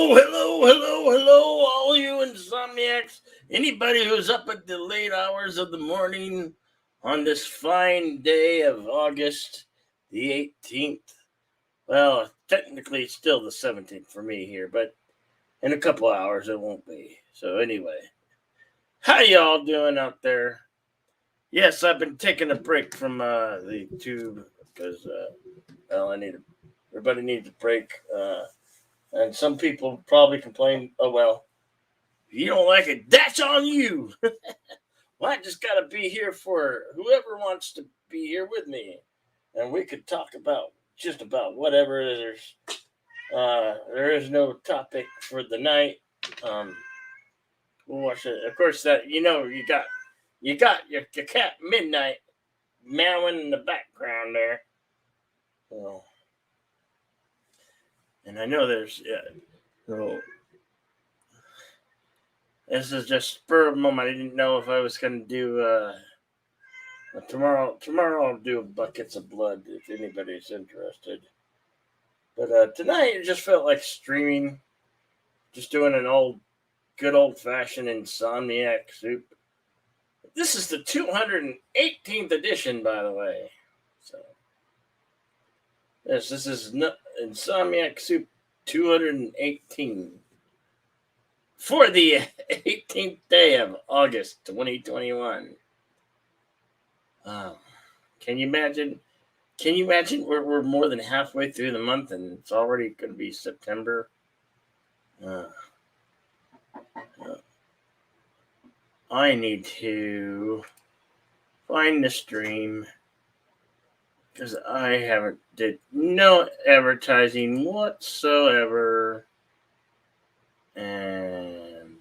Hello, all you insomniacs. Anybody who's up at the late hours of the morning on this fine day of August the 18th. Well, technically, it's still the 17th for me here, but in a couple hours it won't be. So, anyway, how y'all doing out there? Yes, I've been taking a break from the tube because, well, everybody needs a break. And some people probably complain, oh, well, if you don't like it, that's on you. Well, I just got to be here for whoever wants to be here with me. And we could talk about just about whatever. There is no topic for the night. Um, we'll watch it. Of course, that you got your cat Midnight meowing in the background there. So, and I know there's so this is just spur of the moment. I didn't know if I was going to do tomorrow. Tomorrow I'll do buckets of blood if anybody's interested. But tonight it just felt like streaming, just doing an good old fashioned insomniac soup. This is the 218th edition, by the way. So yes, this is insomniac soup 218 for the 18th day of August 2021. Um, can you imagine? Can you imagine we're more than halfway through the month and it's already going to be September? Uh, uh, I need to find the stream because I haven't did no advertising whatsoever, and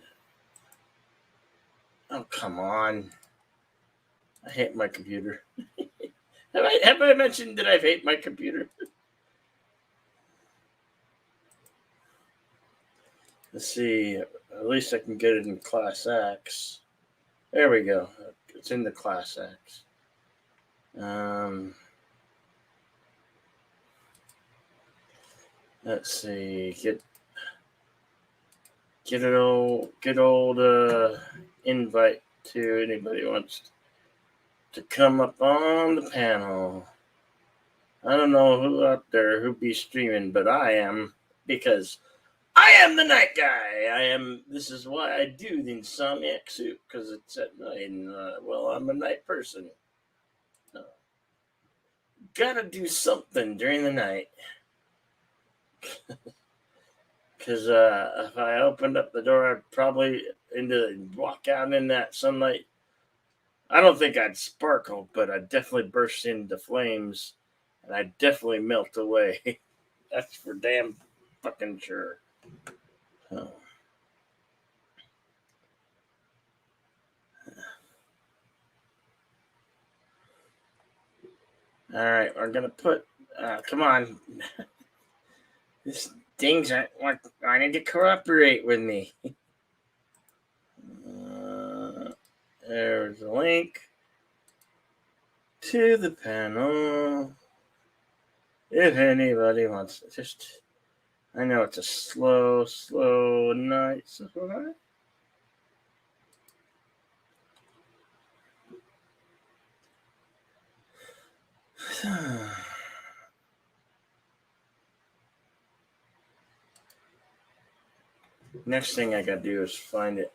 oh come on, I hate my computer. have I mentioned that I hate my computer? Let's see. At least I can get it in Class X. There we go. It's in the Class X. Let's see. Get old invite to anybody who wants to come up on the panel. I don't know who out there who be streaming, but I am, because I am the night guy. This is why I do the insomniac soup, because it's at night, and well, I'm a night person. Gotta do something during the night. Because if I opened up the door, I'd probably walk out in that sunlight. I don't think I'd sparkle, but I'd definitely burst into flames, and I'd definitely melt away. That's for damn fucking sure. Oh. All right, we're gonna put. Come on, these things aren't wanting to cooperate with me. There's a link to the panel. If anybody wants to just. I know it's a slow night. So next thing I gotta do is find a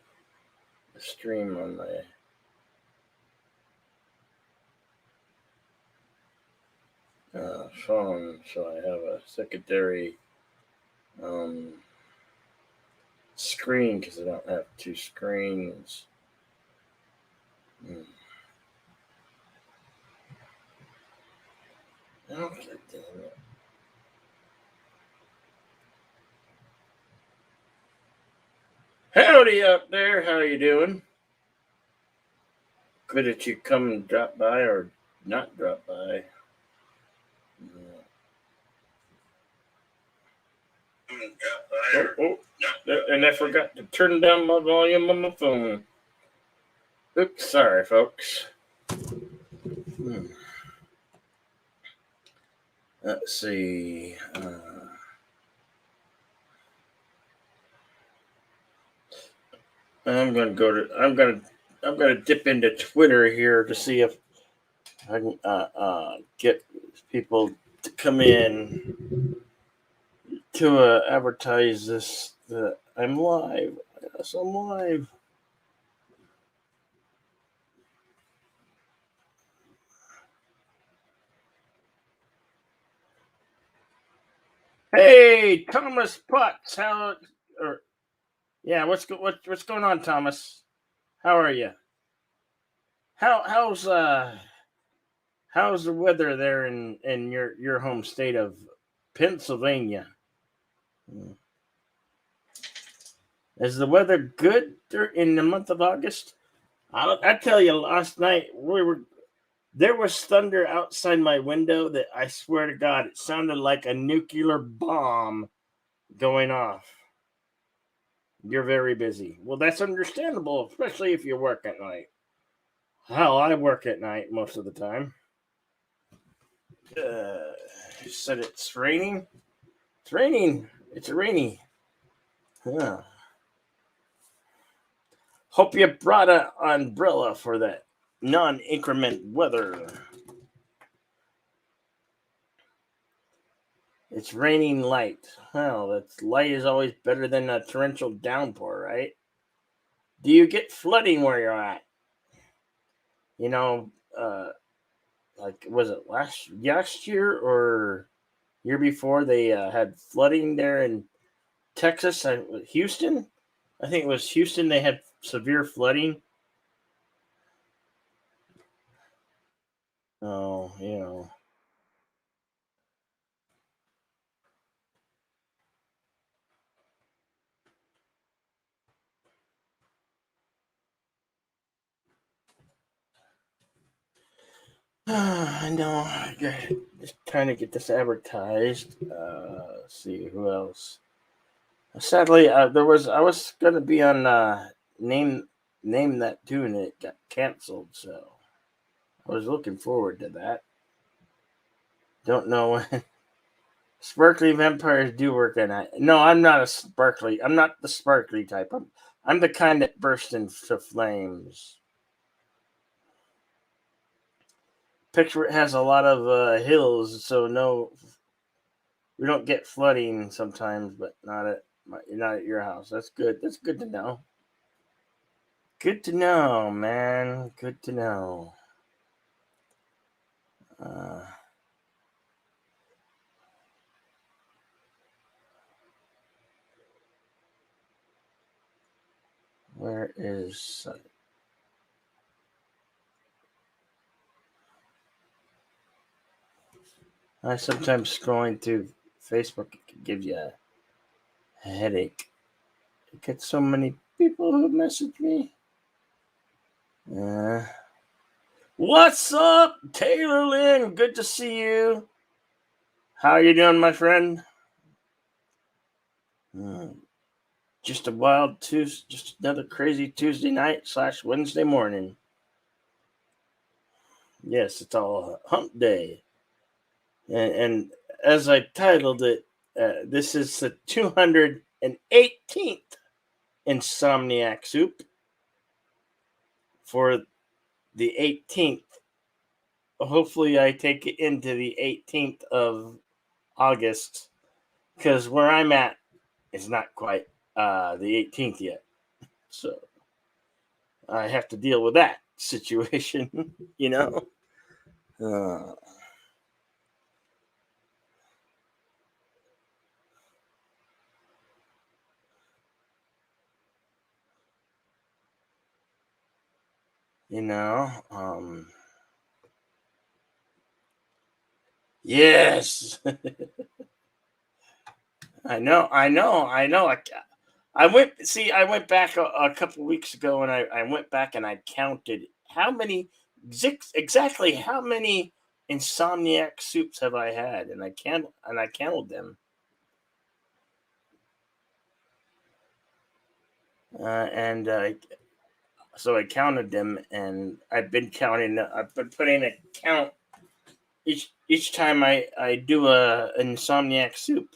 stream on my phone, so I have a secondary screen because I don't have two screens. Okay, damn it. Howdy up there, how you doing? Good that you come and drop by or not drop by. And I forgot to turn down my volume on my phone. Oops, sorry, folks. Let's see. I'm gonna dip into Twitter here to see if I can get people to come in to advertise this. I'm live. Yes, I'm live. Hey, Thomas Potts, what's going on, Thomas? How are you? How's the weather there in your home state of Pennsylvania? Is the weather good in the month of August? I tell you, last night there was thunder outside my window that I swear to God, it sounded like a nuclear bomb going off. You're very busy. Well, that's understandable, especially if you work at night. Hell, I work at night most of the time. You said it's raining? It's raining. It's rainy. Yeah. Hope you brought an umbrella for that non-increment weather. It's raining light. Well, that's light is always better than a torrential downpour, right? Do you get flooding where you're at? You know, like was it last year or year before they had flooding there in Texas, Houston? I think it was Houston. They had severe flooding. Oh, I know. Just trying to get this advertised. Let's see who else. Sadly, I was gonna be on name that tune. It got canceled, so I was looking forward to that. Don't know when. Sparkly vampires do work at night. No, I'm not a sparkly. I'm not the sparkly type. I'm the kind that bursts into flames. Picture it has a lot of hills, so no, we don't get flooding sometimes, but not at your house. That's good. That's good to know. Good to know, man. Good to know. Uh, where is? I sometimes scrolling through Facebook can give you a headache. I get so many people who message me. Uh, what's up, Taylor Lynn? Good to see you. How are you doing, my friend? Just a wild Tuesday, just another crazy Tuesday night / Wednesday morning. Yes, it's all hump day. And as I titled it, this is the 218th Insomniac Soup for the 18th. Hopefully, I take it into the 18th of August because where I'm at is not quite the 18th yet. So I have to deal with that situation, you know? Uh, you know, yes. I know. I went back a couple weeks ago and I went back and I counted how many, exactly how many insomniac soups have I had, and I counted them. And so I counted them, and I've been counting. I've been putting a count each time I do an insomniac soup,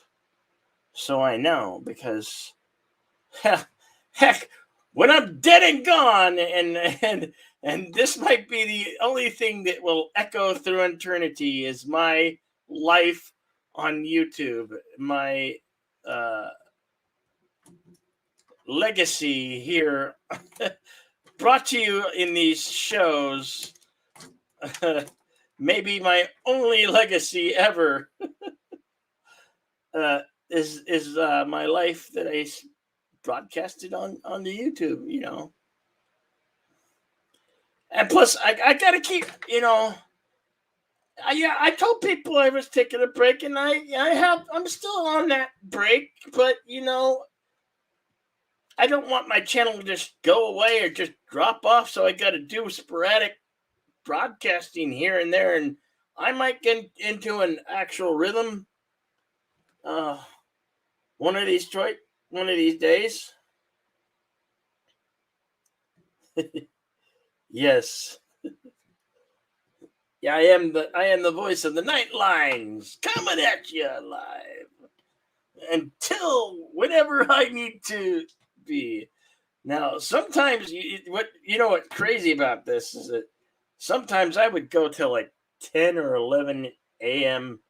so I know because heck, when I'm dead and gone, and this might be the only thing that will echo through eternity is my life on YouTube, my uh, legacy here, brought to you in these shows. Maybe my only legacy ever uh, is my life that I broadcasted on the YouTube. And plus, I gotta keep, yeah, I told people I was taking a break, and I'm still on that break, but I don't want my channel to just go away or just drop off, so I got to do sporadic broadcasting here and there, and I might get into an actual rhythm uh, one of these one of these days. Yes. Yeah, I am the voice of the night lines coming at you live until whenever I need to be. Now, sometimes what's crazy about this is that sometimes I would go till like 10 or 11 a.m.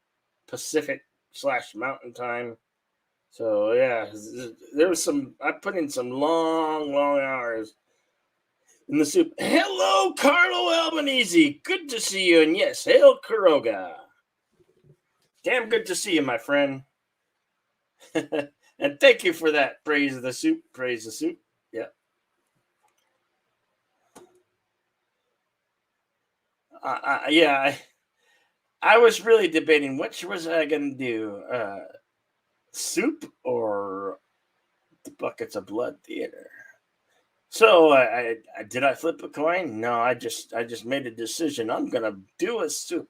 Pacific/Mountain Time. So yeah, there was I put in some long hours in the soup. Hello, Carlo Albanese. Good to see you. And yes, hail Kuroga. Damn good to see you, my friend. And thank you for that. Praise the soup. Praise the soup. Yeah. Yeah. I was really debating which was I going to do, soup or the buckets of blood theater. So did I flip a coin? No, I just made a decision. I'm going to do a soup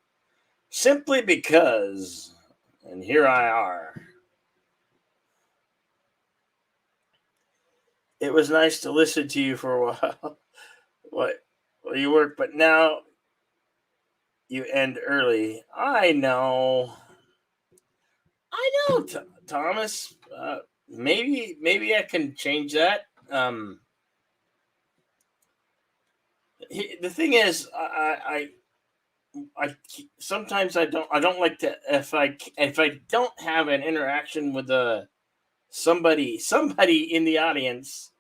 simply because, and here I are. It was nice to listen to you for a while. Well, you work, but now you end early. I know. Thomas. Maybe I can change that. The thing is, I sometimes I don't like to, if I don't have an interaction with somebody in the audience,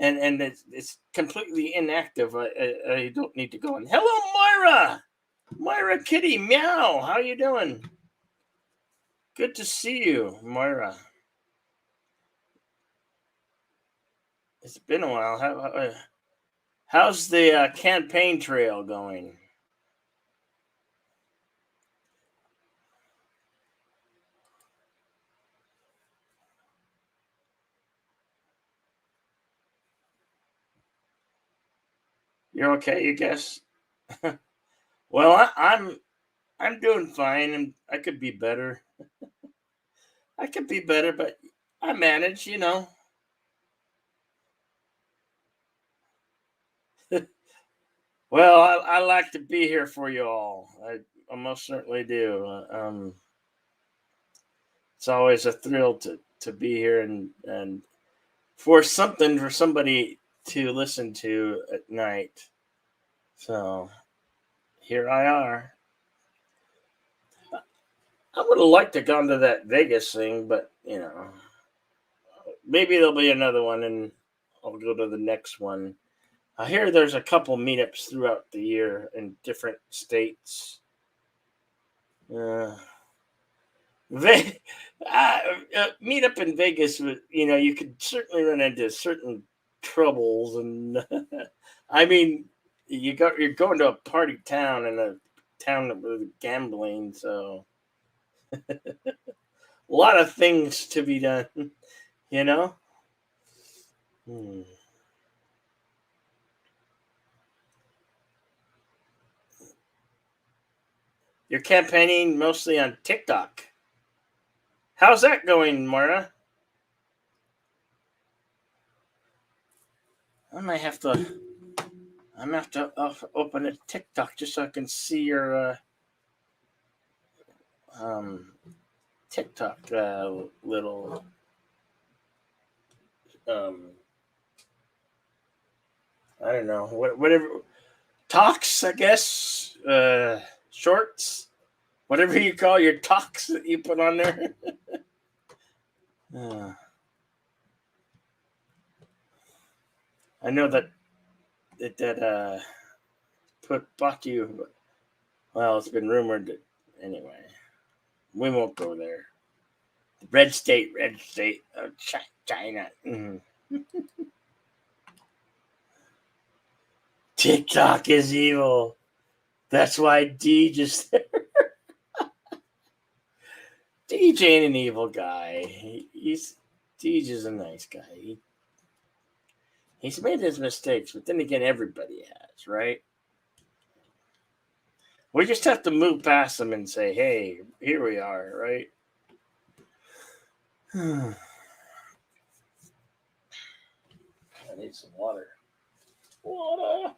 and it's completely inactive. I don't need to go in. Hello, Moira Kitty Meow. How you doing? Good to see you, Moira. It's been a while. How's the campaign trail going? You're okay, you guess? Well, I'm doing fine, and I could be better. I could be better, but I manage. Well, I like to be here for you all. I most certainly do. It's always a thrill to be here and for somebody to listen to at night. So here I are. I would have liked to gone to that Vegas thing, but maybe there'll be another one, and I'll go to the next one. I hear there's a couple meetups throughout the year in different states. Uh, Ve- Meet up in Vegas with you could certainly run into certain troubles, and I mean you're going to a party town and a town with gambling, so a lot of things to be done. you know. Hmm. You're campaigning mostly on TikTok. How's that going, Mara? I might have to. I'm gonna have to open a TikTok just so I can see your um, TikTok little um, I don't know, whatever talks, I guess, shorts, whatever you call your talks that you put on there. uh, I know that put Batu. Well, it's been rumored that anyway. We won't go there. Red state of China. TikTok is evil. That's why Deej is there. Deej ain't an evil guy. Deej is a nice guy. He's made his mistakes, but then again, everybody has, right? We just have to move past them and say, hey, here we are, right? I need some water. Water.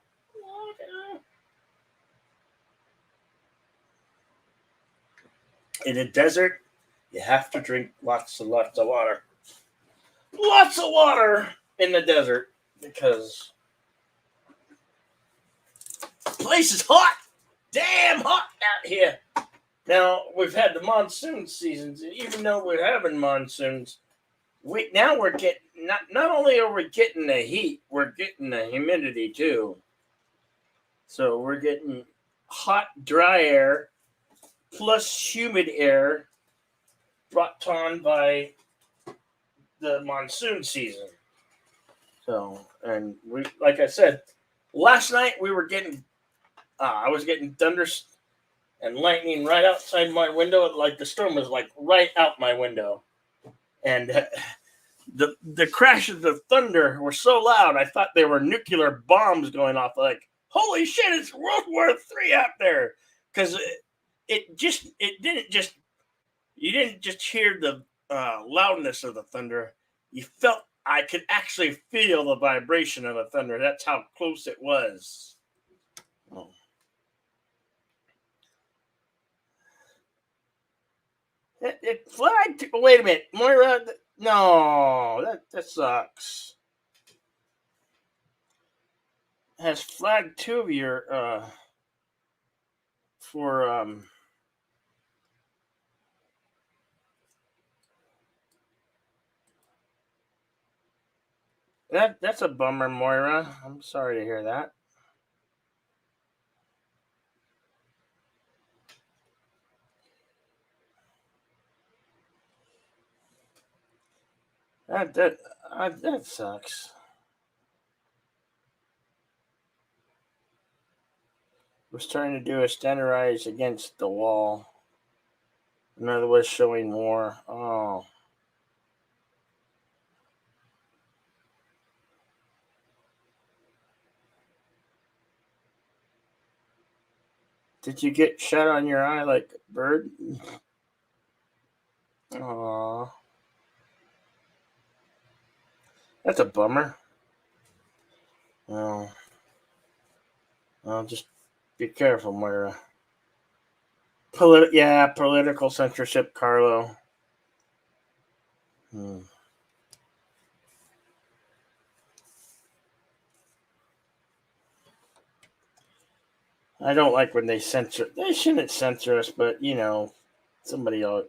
In a desert, you have to drink lots and lots of water. Lots of water in the desert because the place is hot. Damn hot out here. Now, we've had the monsoon seasons, and even though we're having monsoons, we're getting, not only are we getting the heat, we're getting the humidity too. So we're getting hot, dry air plus humid air brought on by the monsoon season. So, and we, like I said, last night we were getting, I was getting thunder and lightning right outside my window. Like the storm was like right out my window. And the crashes of thunder were so loud, I thought they were nuclear bombs going off. Like, holy shit, it's World War III out there. Because you didn't just hear the loudness of the thunder. You felt, I could actually feel the vibration of the thunder. That's how close it was. Oh. It flagged. Wait a minute, Moira. No, that sucks. It has flagged two of your for that's a bummer, Moira. I'm sorry to hear that. That sucks. Was trying to do a standardize against the wall. Another was showing more. Oh. Did you get shot on your eye like a bird? Aww. That's a bummer. Oh. Well, just be careful, Moira. Political censorship, Carlo. I don't like when they censor. They shouldn't censor us, but somebody else.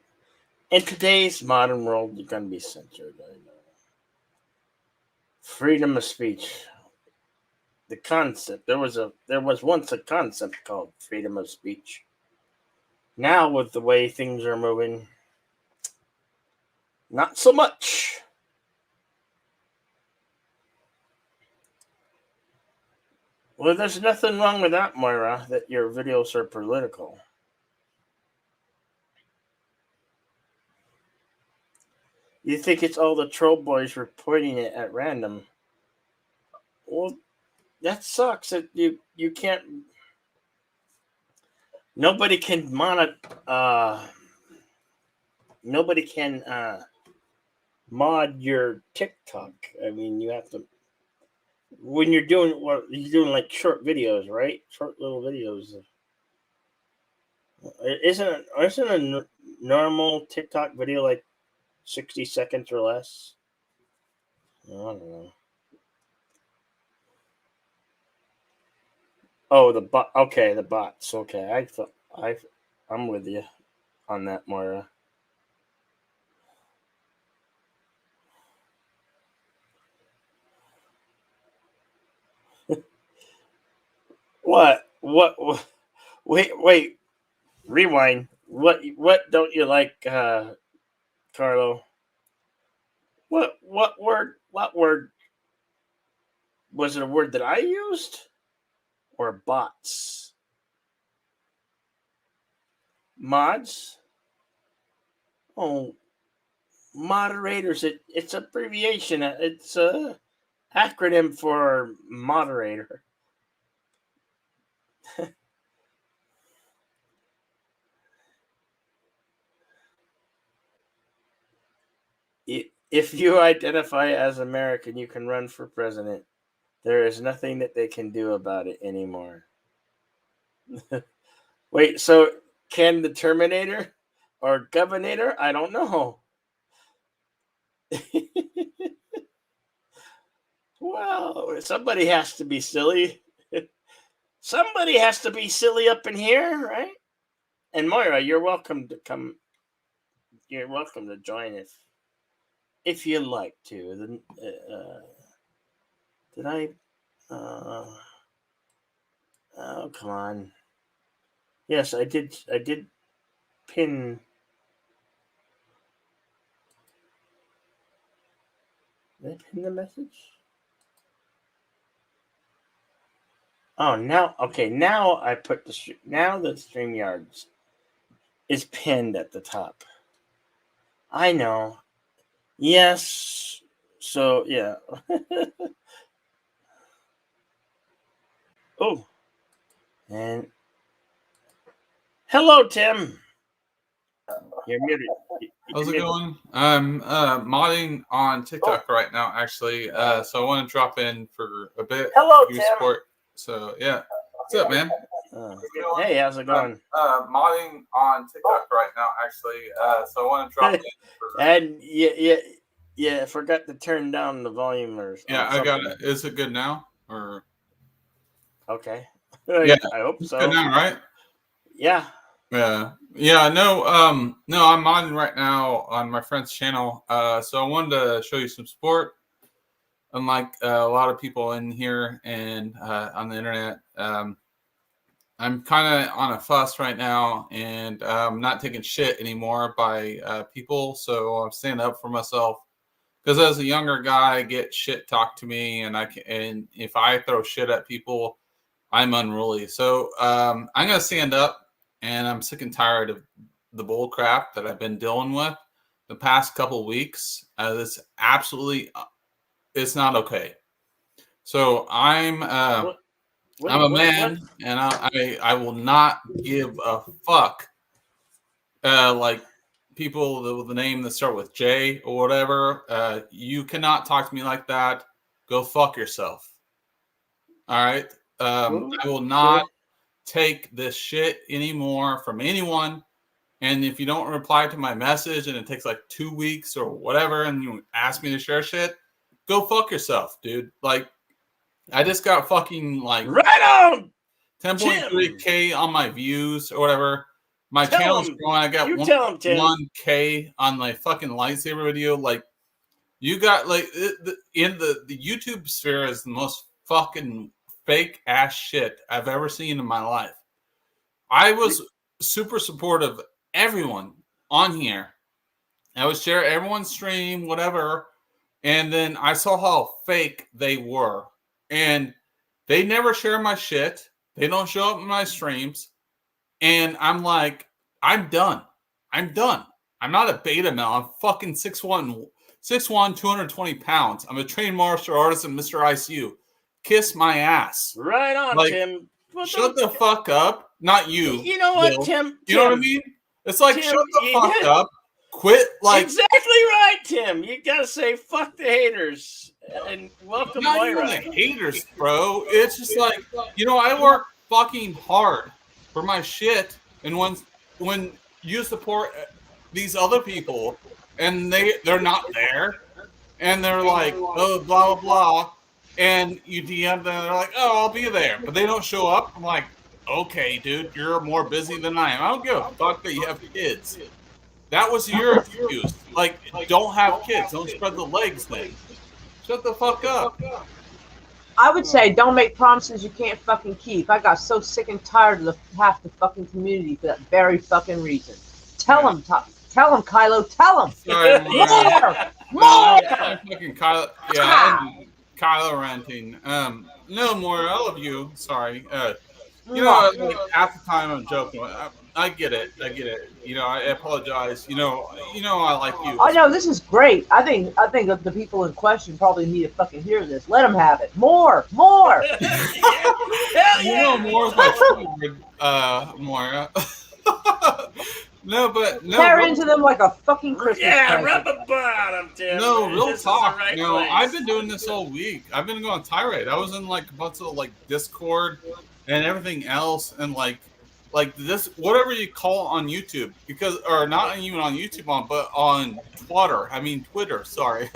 In today's modern world, you're gonna be censored. I know. Freedom of speech. The concept. There was once a concept called freedom of speech. Now, with the way things are moving, not so much. Well, there's nothing wrong with that, Moira, that your videos are political. You think it's all the troll boys reporting it at random. Well, that sucks. That you can't. Nobody can nobody can mod your TikTok. I mean, you have to when you're doing like short videos, right? Short little videos. Isn't a normal TikTok video like 60 seconds or less? I don't know. Oh, the bot. Okay, the bots. Okay, I'm with you on that, Moira. What? What? Wait. Rewind. What don't you like, Carlo? What word? What word was it? A word that I used or bots? Mods? Oh, moderators. It's abbreviation. It's a acronym for moderator. If you identify as American, you can run for president. There is nothing that they can do about it anymore. Wait, so can the Terminator or Governor? I don't know. Well, somebody has to be silly. Somebody has to be silly up in here, right? And Moira, you're welcome to come. You're welcome to join if you like to. Then did I? Oh, come on. Yes, I did. I did pin. Did I pin the message? Oh, now okay. Now I put now the StreamYards is pinned at the top. I know. Yes. So yeah. Oh, and hello, Tim. You're muted. How's it going? I'm modding on TikTok right now, actually. So I want to drop in for a bit. Hello, give Tim. Support. So yeah, what's up, man? Hey, how's it going? Modding on TikTok right now, actually. So I want to drop in for. And yeah, I forgot to turn down the volume or Yeah, I got it. Is it good now or? Okay. Yeah, I hope so. Good now, right? Yeah. Yeah. No, I'm modding right now on my friend's channel. So I wanted to show you some support. Unlike a lot of people in here and on the internet, I'm kind of on a fuss right now, and I'm not taking shit anymore by people. So I'm standing up for myself because as a younger guy, I get shit talked to me, and if I throw shit at people, I'm unruly. So I'm gonna stand up, and I'm sick and tired of the bull crap that I've been dealing with the past couple weeks. This absolutely, it's not okay. So I'm a man, and I will not give a fuck. Like people with the name that start with J or whatever. You cannot talk to me like that. Go fuck yourself. All right. I will not take this shit anymore from anyone. And if you don't reply to my message and it takes like 2 weeks or whatever, and you ask me to share shit, go fuck yourself, dude. Like, I just got fucking like right on 10.3K on my views or whatever. My channel's growing. I got 1K on my fucking lightsaber video. Like, you got like in the YouTube sphere is the most fucking fake ass shit I've ever seen in my life. I was super supportive of everyone on here. I would share everyone's stream, whatever. And then I saw how fake they were. And they never share my shit. They don't show up in my streams. And I'm like, I'm done. I'm done. I'm not a beta male. I'm fucking 6'1", 220 pounds. I'm a trained martial artist and Mr. ICU. Kiss my ass. Right on, like, Tim. Well, shut the fuck up. Not you. You know what, Bill. Tim? You know what I mean? It's like, Tim, shut the fuck up. Quit. Like, exactly right, Tim. You gotta say fuck the haters and welcome not Moira. Even the haters, bro. It's just like, you know, I work fucking hard for my shit, and when you support these other people and they're not there, and they're like, oh, blah blah blah, and you DM them, they're like, "Oh, I'll be there," but they don't show up. I'm like, "Okay, dude, you're more busy than I am. I don't give a fuck that you have kids. That was your excuse. Like, don't have kids. Don't spread the legs. Then shut the fuck up." I would say don't make promises you can't fucking keep. I got so sick and tired of half the fucking community for that very fucking reason. Tell them, Kylo. Tell them. Sorry, More. fucking Kylo. Yeah, I'm Kylo ranting. No more. I love you. Sorry. You know, like, half the time I'm joking. I get it. You know, I apologize. You know, I like you. I know this is great. I think the people in question probably need to fucking hear this. Let them have it. More. Hell You yeah. know, more is my favorite. More. No. Tear into them like a fucking Christmas Yeah, present. rub a bottom, Tim. No, real This is the talk. right You know, place. I've been doing this all week. I've been going tirade. I was in like a bunch of like Discord and everything else, and like this, whatever you call on YouTube, because or not even on YouTube, but on Twitter. Sorry,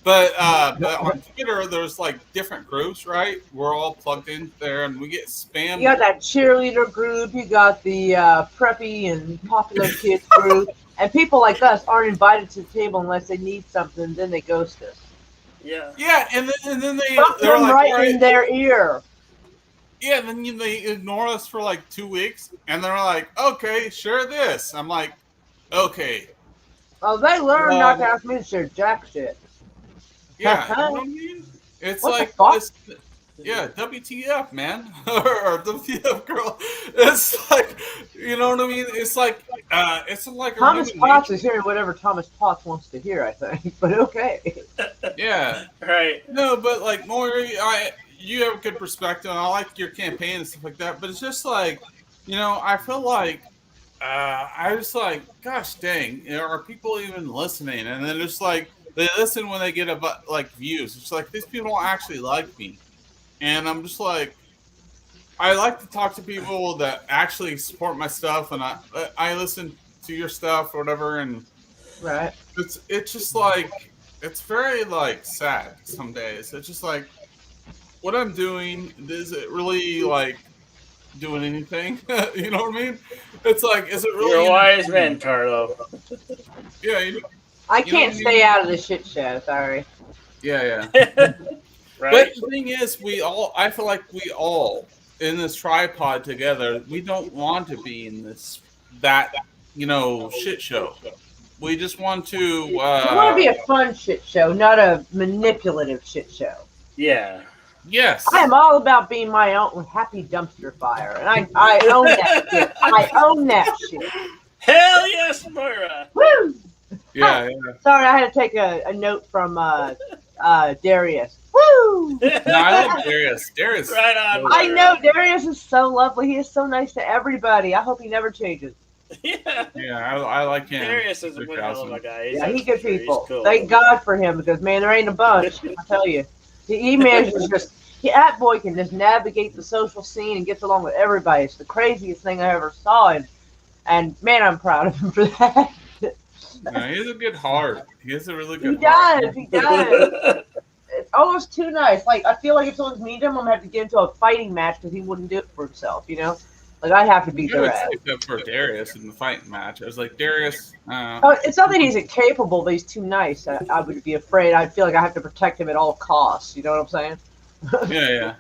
but on Twitter, there's like different groups, right? We're all plugged in there, and we get spammed. You got that cheerleader group. You got the preppy and popular kids group. And people like us aren't invited to the table unless they need something. Then they ghost us. Yeah. Yeah, and then Fuck they're them like, right "All right." in their ear. Yeah, then they ignore us for like 2 weeks, and they're like, "Okay, share this." I'm like, "Okay, Oh, they learn not to ask me to share jack shit. yeah." You know what I mean? It's What the like fuck? this, yeah, WTF, man, or WTF, girl. It's like, you know what I mean? It's like a Thomas human Potts nature. is hearing whatever Thomas Potts wants to hear, I think. But okay. Yeah, Right. no, but like Maury, you have a good perspective, and I like your campaign and stuff like that. But it's just like, you know, I feel like I was like, gosh dang, you know, are people even listening? And then it's like they listen when they get like views. It's like these people don't actually like me, and I'm just like, I like to talk to people that actually support my stuff, and I listen to your stuff or whatever, and Right. it's just like it's very like sad some days. It's just like what I'm doing, is it really like doing anything? You know what I mean? It's like, is it really? You're a wise man, Carlo. Yeah, I You know can't what I stay mean? out of the shit show. Sorry. yeah. Right. But the thing is, I feel like we all in this tripod together, we don't want to be in that shit show. We just want to. You want to be a fun shit show, not a manipulative shit show. Yeah. Yes. I am all about being my own happy dumpster fire, and I own that shit. I own that shit. Hell yes, Moira. Woo! Yeah. Sorry, I had to take a note from Darius. Woo! No, I love Darius. Darius. Right on. I know Darius is so lovely. He is so nice to everybody. I hope he never changes. Yeah. Yeah, I like him. Darius is a Rick good hell of a Housen. guy. Yeah, he's good people. He's cool. Thank God for him because man, there ain't a bunch. I tell you, he manages that boy can just navigate the social scene and gets along with everybody. It's the craziest thing I ever saw, and man, I'm proud of him for that. No, he has a good heart. He has a really He good heart. does. It's almost too nice. Like I feel like if someone's mean to him, I'm gonna have to get into a fighting match because he wouldn't do it for himself. You know, like I have to beat I their would ass. stick up for Darius in the fighting match. I was like, Darius. Oh, it's not that he's incapable, but he's too nice. I would be afraid. I'd feel like I have to protect him at all costs. You know what I'm saying? Yeah.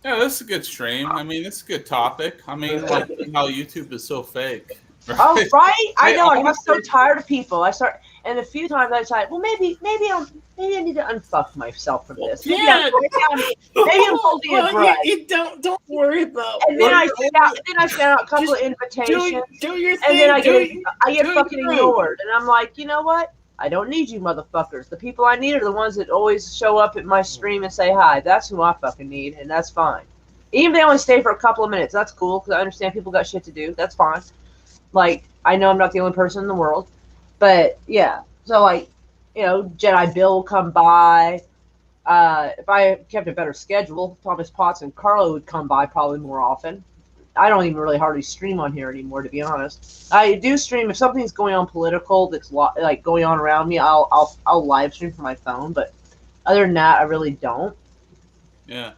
Yeah, this is a good stream. I mean, it's a good topic. I mean, like how YouTube is so fake. Oh, right. I Hey, know. I got so honestly- tired of people. And a few times I decided, well, maybe I need to unfuck myself from this. Maybe Yeah. I'm holding a grudge. You don't worry about. And then I sent out a couple of invitations, Do your thing. and then I get do fucking your thing. ignored. And I'm like, you know what? I don't need you motherfuckers. The people I need are the ones that always show up at my stream and say hi. That's who I fucking need, and that's fine. Even if they only stay for a couple of minutes, that's cool, because I understand people got shit to do. That's fine. Like, I know I'm not the only person in the world. But, yeah. So, like, you know, Jedi Bill will come by. If I kept a better schedule, Thomas Potts and Carlo would come by probably more often. I don't even really hardly stream on here anymore, to be honest. I do stream if something's going on political that's like going on around me. I'll live stream from my phone, but Other than that, I really don't. Yeah.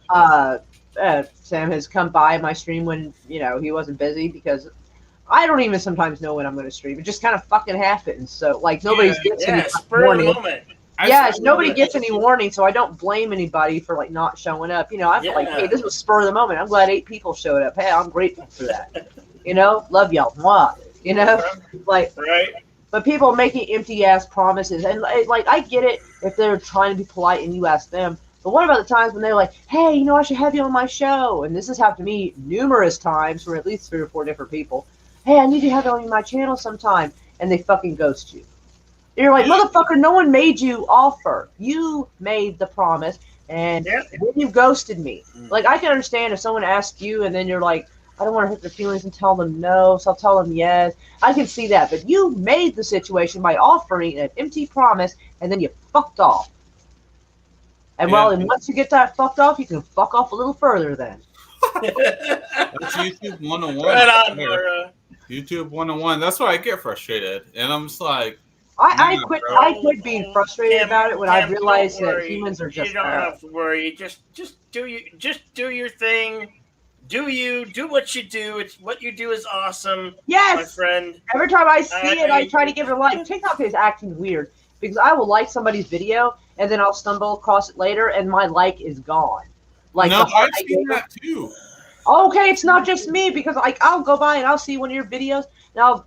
Sam has come by my stream when he wasn't busy because I don't even sometimes know when I'm going to stream. It just kind of fucking happens. So like nobody gets any spur of the warning. moment. Nobody gets any warning, so I don't blame anybody for like not showing up. I'm like, hey, this was spur of the moment. I'm glad 8 people showed up. Hey, I'm grateful for that. Love y'all. Mwah. Like, right. But people making empty ass promises, and like I get it if they're trying to be polite and you ask them. But what about the times when they're like, hey, I should have you on my show? And this has happened to me numerous times from at least 3 or 4 different people. Hey, I need you to have you on my channel sometime, and they fucking ghost you. You're like, motherfucker, no one made you offer. You made the promise, and then you ghosted me. Like, I can understand if someone asks you, and then you're like, I don't want to hurt their feelings and tell them no, so I'll tell them yes. I can see that. But you made the situation by offering an empty promise, and then you fucked off. And and once you get that fucked off, you can fuck off a little further then. That's YouTube 101. Right on, Laura. YouTube 101. That's why I get frustrated. And I'm just like, I quit being frustrated about it when I realized that humans are just you don't have to worry. Just do your thing. Do what you do. It's what you do is awesome. Yes, my friend. Every time I see it, I try to give it a like. TikTok is acting weird because I will like somebody's video and then I'll stumble across it later and my like is gone. Like, no, I've seen that too. Okay, it's not just me because like I'll go by and I'll see one of your videos. Now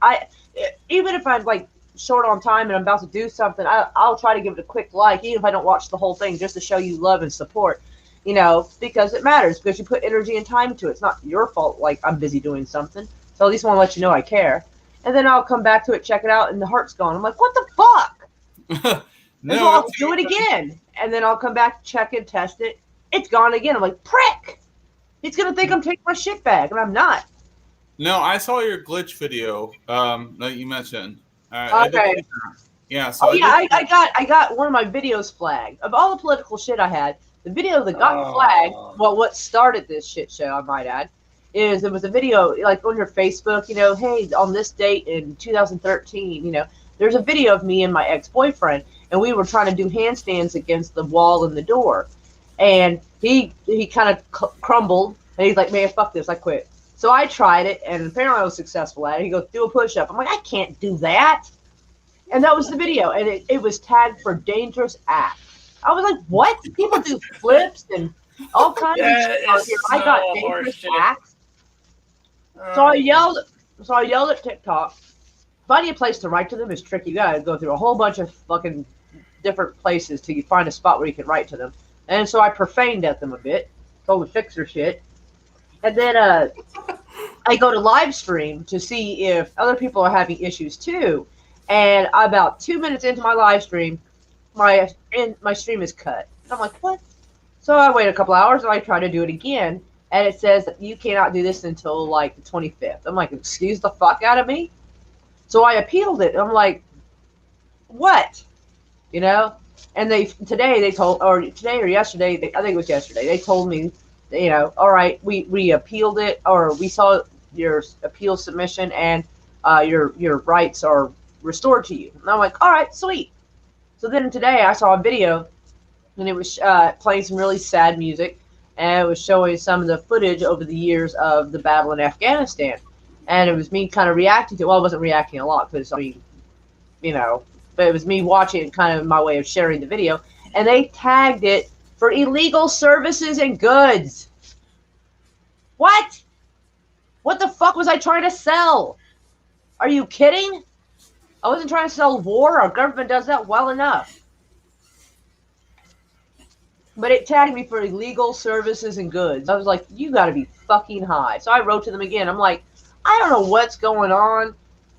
even if I'm like short on time and I'm about to do something, I'll try to give it a quick like, even if I don't watch the whole thing, just to show you love and support. Because it matters, because you put energy and time into it. It's not your fault, like, I'm busy doing something. So at least I want to let you know I care. And then I'll come back to it, check it out, and the heart's gone. I'm like, what the fuck? No, so I'll do it again. And then I'll come back, check it, test it. It's gone again. I'm like, prick! He's going to think I'm taking my shit back, and I'm not. No, I saw your glitch video that you mentioned. Okay. Yeah. So I got one of my videos flagged. Of all the political shit I had, the video that got flagged, well, what started this shit show, I might add, is there was a video, like, on your Facebook, hey, on this date in 2013, there's a video of me and my ex-boyfriend, and we were trying to do handstands against the wall and the door. And he kind of crumbled, and he's like, man, fuck this, I quit. So I tried it, and apparently I was successful at it. He goes, do a push-up. I'm like, I can't do that. And that was the video, and it was tagged for dangerous act. I was like, what? People do flips and all kinds of shit out here. I got dangerous acts. So I yelled at TikTok. Finding a place to write to them is tricky. You gotta go through a whole bunch of fucking different places till you find a spot where you can write to them. And so I profaned at them a bit, told them to fix their shit. And then I go to live stream to see if other people are having issues too. And about 2 minutes into my live stream, my stream is cut. And I'm like, what? So I wait a couple hours and I try to do it again. And it says that you cannot do this until like the 25th. I'm like, excuse the fuck out of me? So I appealed it. I'm like, what? And today or yesterday, I think it was yesterday, they told me, all right, we appealed it, or we saw your appeal submission, and your rights are restored to you. And I'm like, all right, sweet. So then today I saw a video, and it was playing some really sad music, and it was showing some of the footage over the years of the battle in Afghanistan. And it was me kind of reacting to it. Well, I wasn't reacting a lot because, but it was me watching it, kind of my way of sharing the video. And they tagged it for illegal services and goods. What? What the fuck was I trying to sell? Are you kidding? I wasn't trying to sell war. Our government does that well enough. But it tagged me for illegal services and goods. I was like, you got to be fucking high. So I wrote to them again. I'm like, I don't know what's going on,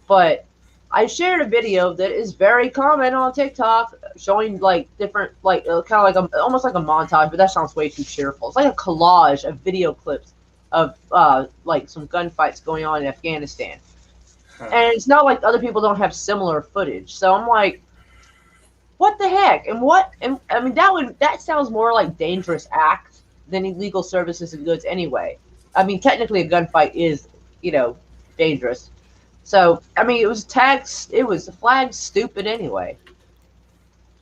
but I shared a video that is very common on TikTok, showing like different, like kind of like almost like a montage, but that sounds way too cheerful. It's like a collage of video clips of like some gunfights going on in Afghanistan. And it's not like other people don't have similar footage. So I'm like, what the heck? And I mean, that sounds more like dangerous acts than illegal services and goods anyway. I mean, technically a gunfight is, dangerous. So, I mean, it was flagged stupid anyway.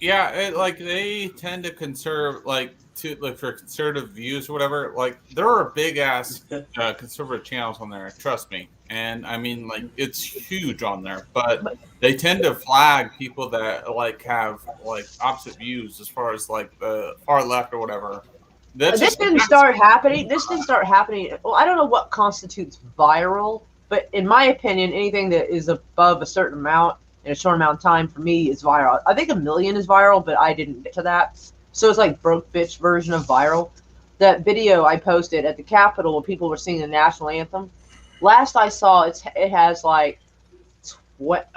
Yeah, like they tend to conserve, like for conservative views or whatever. Like there are big ass conservative channels on there. Trust me, and I mean like it's huge on there. But they tend to flag people that like have like opposite views as far as like the far left or whatever. That's This just didn't start happening. This didn't start happening. Well, I don't know what constitutes viral, but in my opinion, anything that is above a certain amount in a short amount of time for me is viral. I think 1 million is viral, but I didn't get to that. So it's like broke bitch version of viral. That video I posted at the Capitol where people were singing the national anthem. Last I saw, it has like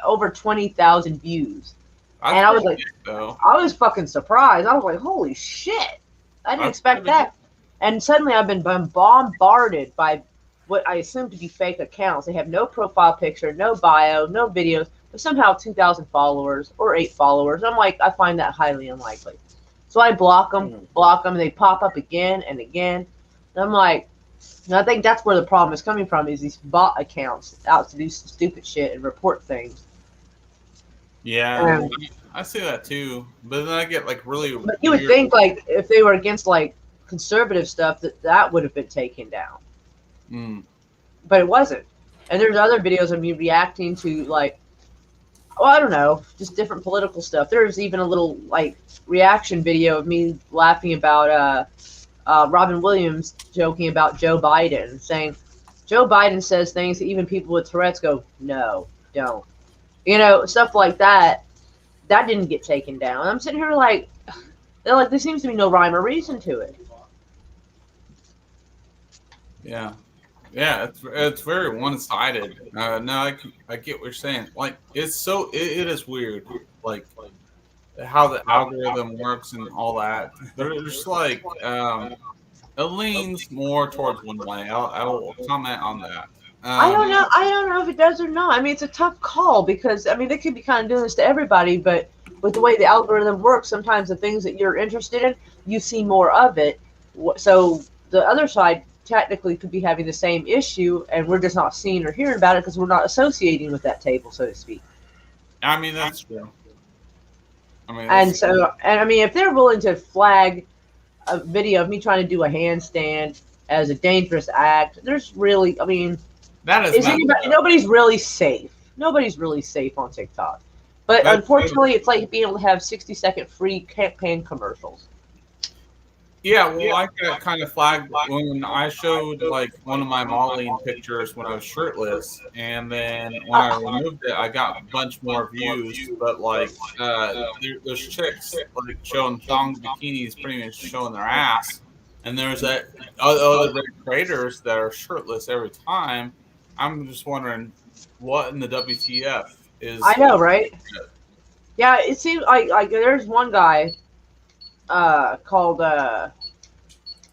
over 20,000 views, and I was like, though. I was fucking surprised. I was like, holy shit. I didn't expect that. And suddenly I've been bombarded by what I assume to be fake accounts. They have no profile picture, no bio, no videos, but somehow 2,000 followers or 8 followers. I'm like, I find that highly unlikely. So I block them, and they pop up again and again. And I'm like, and I think that's where the problem is coming from, is these bot accounts out to do some stupid shit and report things. Yeah, I see that too. But then I get like really. But you would think like if they were against like conservative stuff that would have been taken down. But it wasn't. And there's other videos of me reacting to like, well, I don't know, just different political stuff. There's even a little like reaction video of me laughing about Robin Williams joking about Joe Biden, saying Joe Biden says things that even people with Tourette's go, no, don't. You know, stuff like that. That didn't get taken down. I'm sitting here like, they're like, there seems to be no rhyme or reason to it. Yeah, it's very one-sided. No, I get what you're saying. Like it's so it is weird. Like how the algorithm works and all that. There's like it leans more towards one way. I'll comment on that. I don't know if it does or not. I mean, it's a tough call because I mean they could be kind of doing this to everybody, but with the way the algorithm works, sometimes the things that you're interested in, you see more of it. So the other side technically could be having the same issue, and we're just not seeing or hearing about it because we're not associating with that table, so to speak. I mean, that's true. I mean, I mean, if they're willing to flag a video of me trying to do a handstand as a dangerous act, there's really, I mean, that is nobody's really safe. Nobody's really safe on TikTok. But unfortunately, it's like being able to have 60-second free campaign commercials. Yeah, well, I got kind of flagged when I showed like one of my modeling pictures when I was shirtless, and then when I removed it, I got a bunch more views. But like, there's chicks like showing thong bikinis, pretty much showing their ass, and there's that other creators that are shirtless every time. I'm just wondering what in the WTF is. I know, right? Yeah, it seems like there's one guy called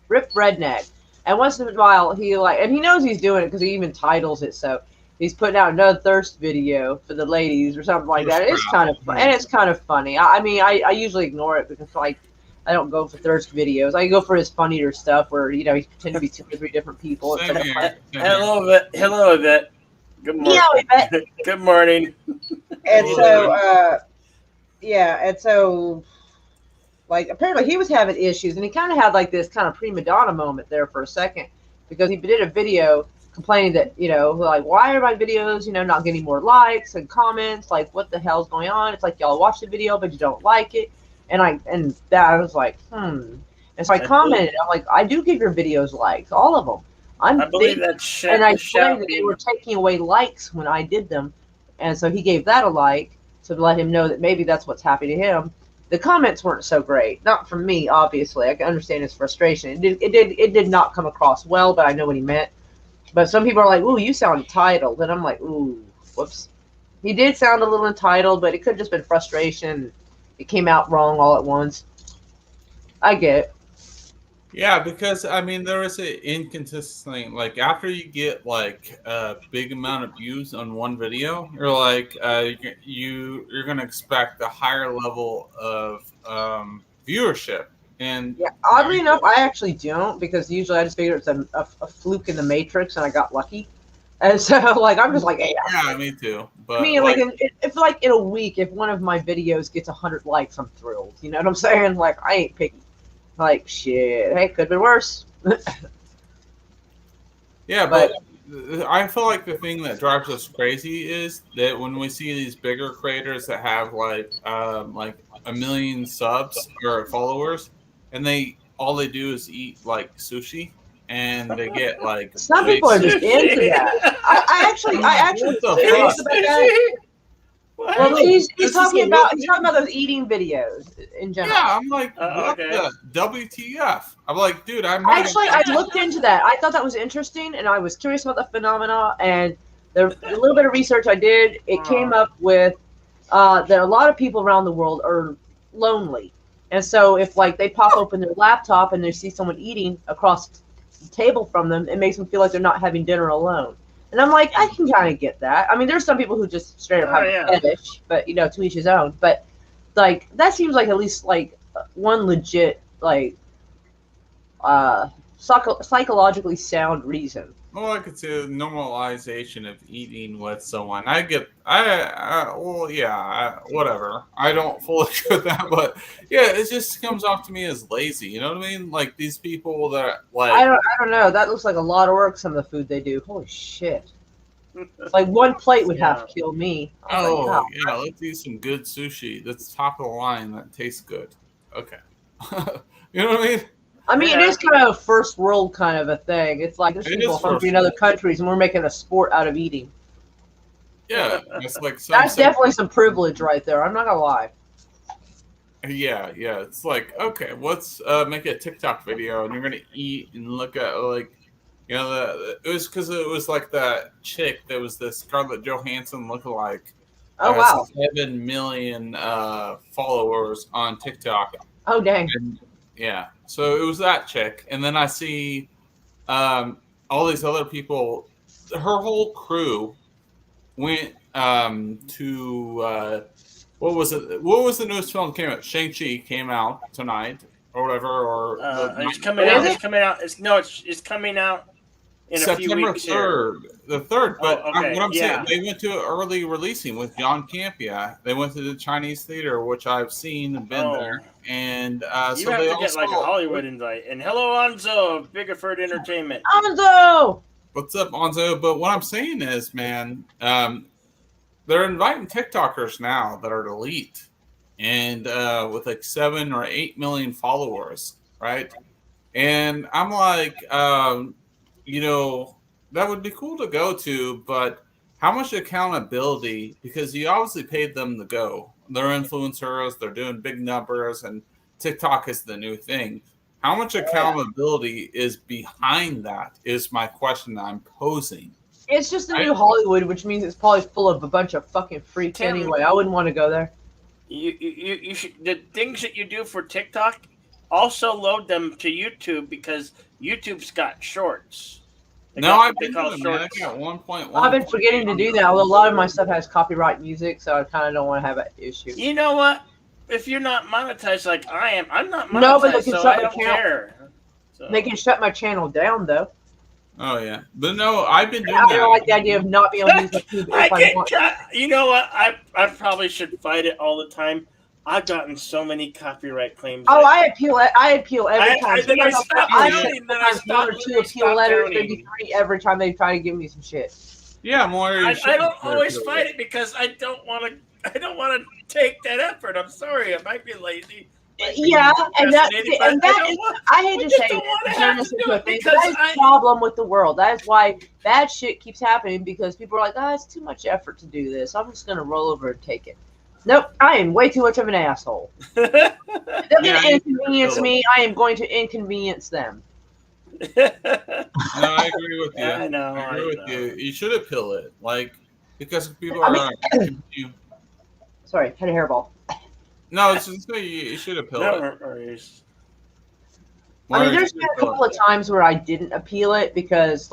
Rip Redneck, and once in a while he and he knows he's doing it because he even titles it, so he's putting out another thirst video for the ladies or something like that. It's kind of fun, and it's kind of funny. I mean, I usually ignore it because like I don't go for thirst videos. I go for his funnier stuff where you pretend to be 2 or 3 different people. Hello, Yvette. Good morning. Yeah, Yvette. Good morning. And so, and so. Like, apparently he was having issues, and he kind of had, like, this kind of prima donna moment there for a second, because he did a video complaining that, like, why are my videos, not getting more likes and comments? Like, what the hell's going on? It's like, y'all watch the video, but you don't like it. And I was like, And so I commented, I'm like, I do give your videos likes, all of them. I believe that shit. And I explained that they were taking away likes when I did them. And so he gave that a like to let him know that maybe that's what's happening to him. The comments weren't so great. Not from me, obviously. I can understand his frustration. It did not come across well, but I know what he meant. But some people are like, ooh, you sound entitled. And I'm like, ooh, whoops. He did sound a little entitled, but it could have just been frustration. It came out wrong all at once. I get it. Yeah, because I mean there is an inconsistency. Like after you get like a big amount of views on one video, you're like you're gonna expect a higher level of viewership. And yeah, oddly enough, I actually don't, because usually I just figure it's a fluke in the matrix and I got lucky. And so, like, I'm just like, hey, Yeah, me too. But I mean, like, if like in a week, if one of my videos gets 100 likes, I'm thrilled. You know what I'm saying? Like, I ain't picky. Like, shit, hey, could be worse. yeah, but I feel like the thing that drives us crazy is that when we see these bigger creators that have like 1 million subs or followers, and all they do is eat like sushi, and they get like Some big people are just sushi. into that. I actually What the serious fuck? about that. Well, he's This is talking a about real those eating videos in general. Yeah, I'm like, what okay. the WTF? I'm like, dude, I'm not Actually, I looked into that. I thought that was interesting, and I was curious about the phenomena. And the little bit of research I did, it came up with that a lot of people around the world are lonely, and so if like they pop open their laptop and they see someone eating across the table from them, it makes them feel like they're not having dinner alone. And I'm like, I can kind of get that. I mean, there's some people who just straight up have a fetish, but you know, to each his own. But like that seems like at least like one legit like psychologically sound reason. Well, I could say normalization of eating with someone. Whatever. I don't fully agree with that, but yeah, it just comes off to me as lazy. You know what I mean? Like these people that like. I don't know. That looks like a lot of work. Some of the food they do. Holy shit! Like one plate would have to kill me. Oh Wow. yeah, let's eat some good sushi. That's top of the line. That tastes good. Okay. You know what I mean? I mean, it is kind of a first world kind of a thing. It's like there's people hungry in other countries, and we're making a sport out of eating. Yeah, it's like that's definitely some privilege right there. I'm not gonna lie. Yeah. It's like, okay, let's make a TikTok video, and you're gonna eat and look at like, you know, it was because it was like that chick that was the Scarlett Johansson lookalike. Oh wow! 7 million followers on TikTok. Oh dang! And, yeah, so it was that chick, and then I see all these other people. Her whole crew went to what was it? What was the newest film came out? Shang-Chi came out tonight or whatever. Or it's coming out. It's coming out. It's coming out in September a few weeks 3rd. The 3rd. But what I'm saying, yeah. they went to early releasing with John Campea. They went to the Chinese theater, which I've seen and been there. And you so have they to get like a Hollywood invite. And hello, Onzo, Biggerford Entertainment. Onzo! What's up, Onzo? But what I'm saying is, man, they're inviting TikTokers now that are elite and with like 7 or 8 million followers, right? And I'm like, you know, that would be cool to go to, but how much accountability? Because you obviously paid them to go. They're influencers, they're doing big numbers, and TikTok is the new thing. How much accountability is behind that is my question that I'm posing. It's just the new Hollywood, which means it's probably full of a bunch of fucking freaks anyway. I wouldn't want to go there. You should, the things that you do for TikTok, also load them to YouTube because YouTube's got shorts. I've been doing that. I got 1.1. I've been forgetting to do that. Although a lot of my stuff has copyright music, so I kind of don't want to have an issue. You know what? If you're not monetized like I am, I'm not monetized, no, but they can so shut I don't care. So. They can shut my channel down, though. Oh yeah, but no, I've been doing I that. don't like the idea of not being able to use YouTube if I want. You know what? I probably should fight it all the time. I've gotten so many copyright claims. Oh, I appeal every time. Then I stopped counting. Then I stopped 1 or 2 appeal letters, maybe 3 every time they try to give me some shit. Yeah, more. I don't always fight it because I don't want to. I don't want to take that effort. I'm sorry. I might be lazy. Yeah, and that is, I hate to say it, turn this into a thing. That is the problem with the world. That is why bad shit keeps happening because people are like, oh, it's too much effort to do this. I'm just going to roll over and take it. Nope, I am way too much of an asshole. They're going to inconvenience me. I am going to inconvenience them. No, I agree with you. I know. I agree with you. You should appeal it, because people are. Sorry, had a hairball. No, it's just you should appeal it. I mean, there's been a couple of times where I didn't appeal it because,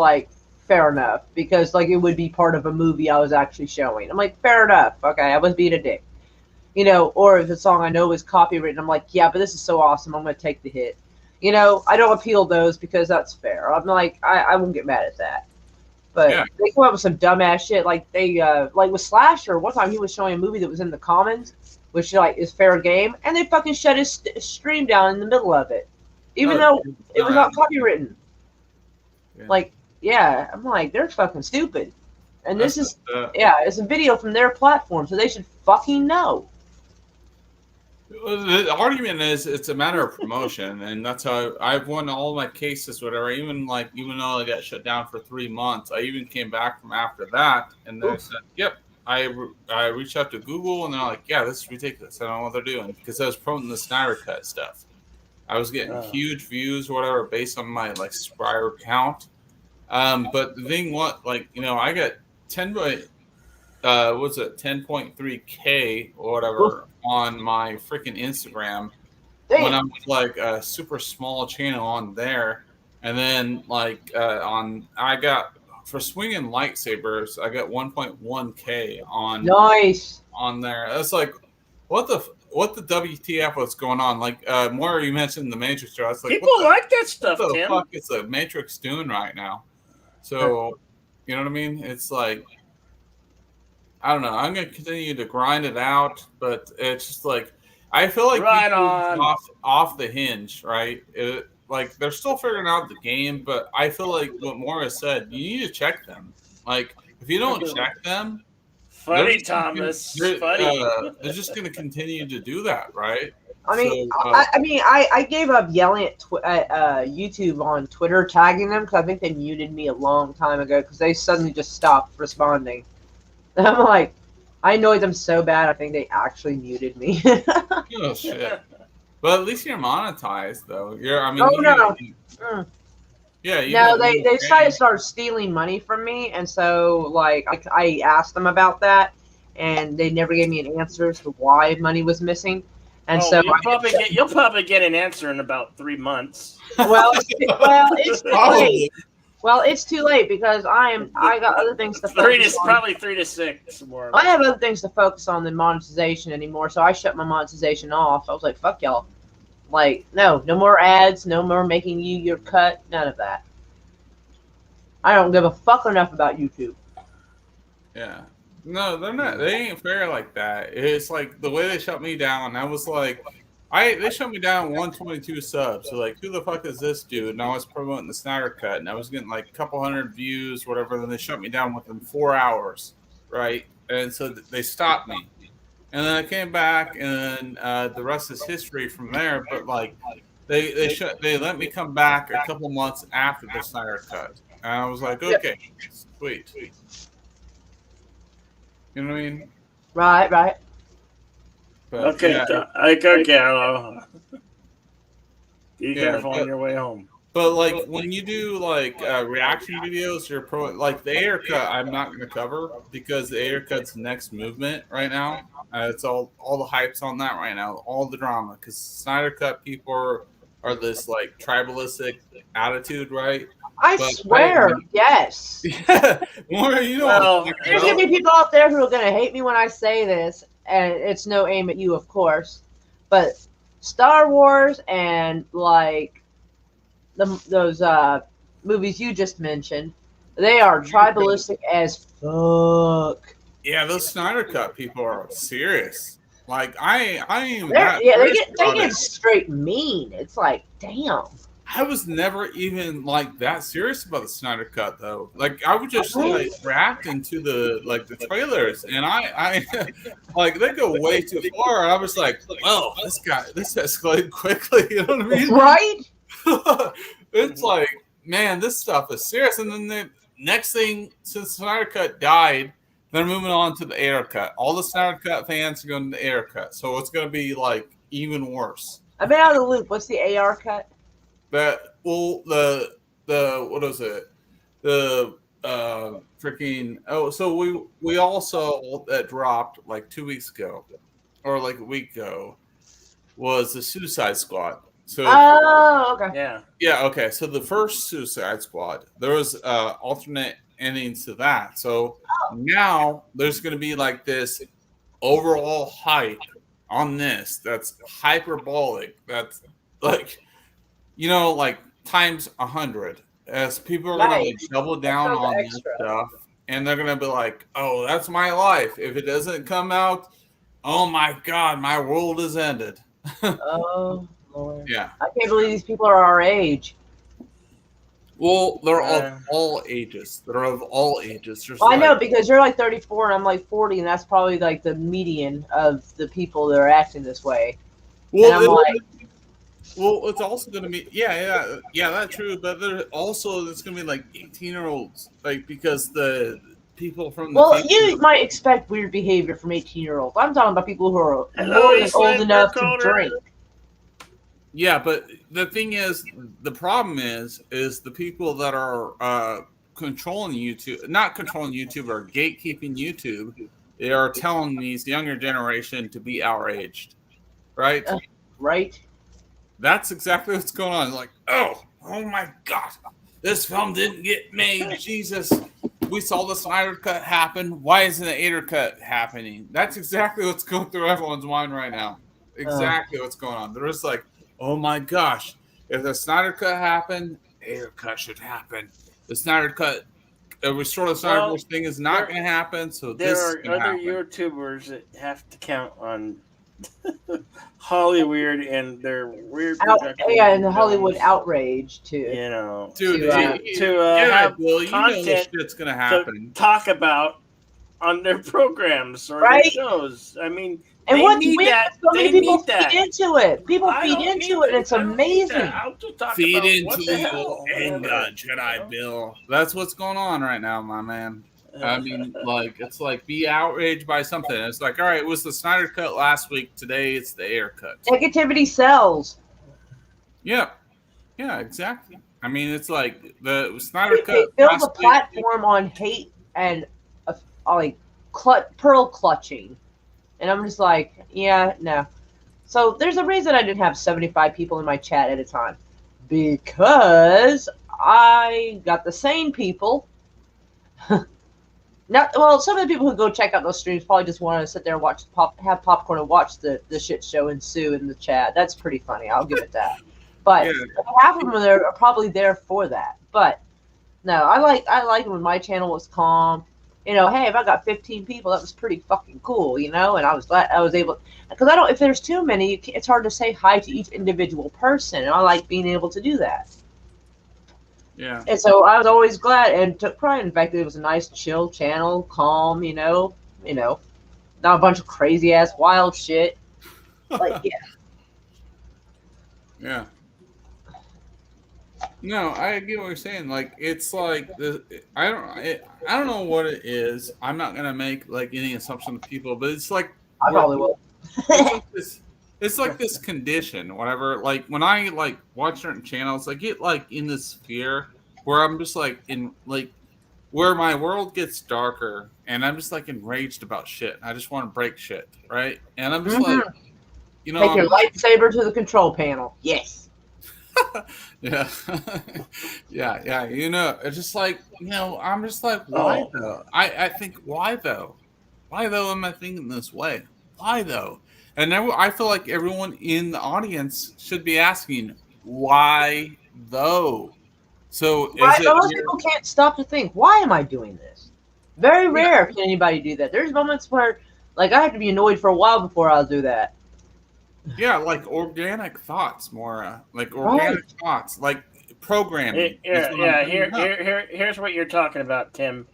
fair enough. Because, it would be part of a movie I was actually showing. I'm like, fair enough. Okay, I was being a dick. Or if the song I know is copywritten, I'm like, yeah, but this is so awesome, I'm going to take the hit. I don't appeal those because that's fair. I'm like, I won't get mad at that. But Yeah. they come up with some dumbass shit. Like they like with Slasher, one time he was showing a movie that was in the Commons, which like is fair game, and they fucking shut his stream down in the middle of it, even though it was not copywritten. Yeah. Like, yeah, I'm like, they're fucking stupid. And this That's is it's a video from their platform, so they should fucking know. the argument is it's a matter of promotion, and that's how I've won all my cases. Whatever, even though I got shut down for 3 months, I even came back from after that, and then I said, "Yep." I reached out to Google, and they're like, "Yeah, this is ridiculous. I don't know what they're doing," because I was promoting the Snyder Cut stuff. I was getting huge views, whatever, based on my like subscriber count. But the thing, I got 10.3K or whatever on my freaking Instagram when I was like a super small channel on there, and then I got for swinging lightsabers, I got 1.1K on Nice on there. That's like what the WTF? What's going on? Like more you mentioned the Matrix. I was like, people like that stuff. What the Tim. fuck is the Matrix doing right now? So you know what I mean? It's like I don't know. I'm gonna continue to grind it out, but it's just like I feel like Right on. off the hinge, right? Like they're still figuring out the game, but I feel like what Maura said, you need to check them. Like if you don't check them, funny Thomas, they're just gonna continue to do that, right? I mean, I gave up yelling at YouTube on Twitter, tagging them because I think they muted me a long time ago because they suddenly just stopped responding. And I'm like, I annoyed them so bad, I think they actually muted me. Oh shit! But at least you're monetized, though. Yeah. No, they decided to start stealing money from me, and so like I asked them about that, and they never gave me an answer as to why money was missing. And so you'll probably get an answer in about 3 months. Well, it's too late. Well, it's too late because I got other things to focus on. Probably 3 to 6 more. I have other things to focus on than monetization anymore, so I shut my monetization off. I was like, fuck y'all. Like, no more ads, no more making you your cut, none of that. I don't give a fuck enough about YouTube. Yeah. No, they're not. They ain't fair like that. It's like the way they shut me down. I was like, they shut me down 122 subs. So like, who the fuck is this dude? And I was promoting the Snyder Cut, and I was getting like a couple hundred views, whatever. Then they shut me down within 4 hours, right? And so they stopped me. And then I came back, and the rest is history from there. But like, they let me come back a couple months after the Snyder Cut, and I was like, okay, sweet. You know what I mean? Right. But, okay, yeah. Be careful on your way home. But like when you do like reaction videos, you're like the Ayer Cut. I'm not going to cover because the Ayer Cut's next movement right now. It's all the hype's on that right now, all the drama because Snyder Cut people are this like tribalistic attitude, right? I swear, yes. More, there's gonna be people out there who are gonna hate me when I say this, and it's no aim at you, of course. But Star Wars and like those movies you just mentioned, they are tribalistic as fuck. Yeah, those Snyder Cut people are serious. Like I am. They get straight mean. It's like, damn. I was never even like that serious about the Snyder Cut though. Like I would just like reacting to the trailers, and I like they go way too far. And I was like, well, this escalated quickly. You know what I mean? Right? It's like, man, this stuff is serious. And then the next thing, since Snyder Cut died, they're moving on to the Ayer Cut. All the Snyder Cut fans are going to the Ayer Cut, so it's going to be like even worse. I've been out of the loop. What's the Ayer Cut? The what is it? The freaking so we also that dropped like 2 weeks ago or like a week ago was the Suicide Squad. So okay. Yeah, okay. So the first Suicide Squad, there was alternate endings to that. So now there's going to be like this overall hype on this that's hyperbolic. That's like, like times 100. as people are gonna like Yikes. double down sounds on this extra. stuff, and they're gonna be like, "Oh, that's my life. If it doesn't come out, oh my god, my world is ended." Oh Lord. Yeah. I can't believe these people are our age. Well, they're Uh. of all ages. They're of all ages. There's Well, I know like- because you're like 34 and I'm like 40, and that's probably like the median of the people that are acting this way. Well, and I'm like, it's also going to be yeah, that's true. But it's going to be like 18-year-olds, like because the people from the well, people- you might expect weird behavior from 18-year-olds. I'm talking about people who are Hello, more than East old Lansing enough to Calder. drink. Yeah, but the thing is, the problem is the people that are controlling YouTube, not controlling YouTube, or gatekeeping YouTube. They are telling these younger generation to be outraged, right? Right? That's exactly what's going on. Like, oh my God, this film didn't get made. Jesus, we saw the Snyder Cut happen. Why isn't the Ader Cut happening? That's exactly what's going through everyone's mind right now. Exactly what's going on. They're just like, oh my gosh, if the Snyder Cut happened, Ader Cut should happen. The Snyder Cut, restore the Snyder Wars thing is not going to happen. So There this are is gonna other happen. YouTubers that have to count on Hollywood and their weird Yeah, and the Hollywood outrage too. You know, Dude, to yeah, Bill, you know content this shit's going to happen. talk about on their programs or Right? their shows. I mean, And they what's need weird that. is so many They people need that. feed into it. People I feed don't into need it, and it's I don't need amazing. that. I'll just talk Feed about into what the hell. and whatever. Jedi Bill. That's what's going on right now, my man. I mean, like, it's like be outraged by something. It's like, all right, it was the Snyder Cut last week. Today it's the Ayer Cut. Negativity sells. Yeah, exactly. I mean, it's like the Snyder It Cut. builds a last week- platform on hate and like pearl clutching, and I'm just like, yeah, no. So there's a reason I didn't have 75 people in my chat at a time, because I got the sane people. Some of the people who go check out those streams probably just want to sit there and have popcorn and watch the shit show ensue in the chat. That's pretty funny. I'll give it that. But Yeah. half of them are probably there for that. But no, I like when my channel was calm. You know, hey, if I got 15 people, that was pretty fucking cool. You know, and I was glad I was able, because I don't. If there's too many, it's hard to say hi to each individual person, and I like being able to do that. Yeah. And so I was always glad and took pride in the fact that it was a nice, chill channel, calm, you know, not a bunch of crazy ass wild shit. Like, yeah. Yeah. No, I get what you're saying. Like, it's like I don't know what it is. I'm not gonna make like any assumption of people, but it's like I probably will. it's like this condition. Whatever. Like when I like watch certain channels, I get like in this sphere where I'm just like in like where my world gets darker, and I'm just like enraged about shit. I just want to break shit, right? And I'm just like, you know, Take your lightsaber to the control panel. Yes. yeah. yeah. You know, it's just like, you know, I'm just like, why though? I think, why though? Why though am I thinking this way? Why though? And then I feel like everyone in the audience should be asking, why though? So Most people can't stop to think, why am I doing this? Very rare can anybody do that. There's moments where, like, I have to be annoyed for a while before I'll do that. Yeah, like organic thoughts, Maura. Like organic thoughts, like programming. Here's what you're talking about, Tim.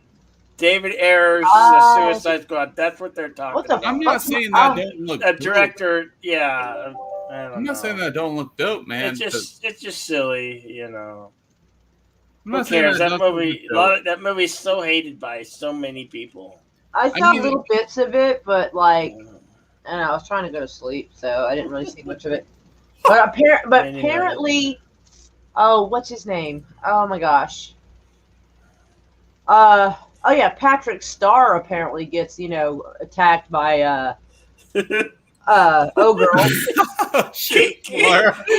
David Ayers, the Suicide Squad. That's what they're talking about. I'm not saying that don't look a director. Yeah, I'm not saying that don't look dope, man. It's just silly, you know. Who cares? That movie's so hated by so many people. I saw little bits of it, but like, I don't know, I was trying to go to sleep, so I didn't really see much of it. But apparently, oh, what's his name? Oh my gosh. Oh yeah, Patrick Starr apparently gets, attacked by O-Girl. He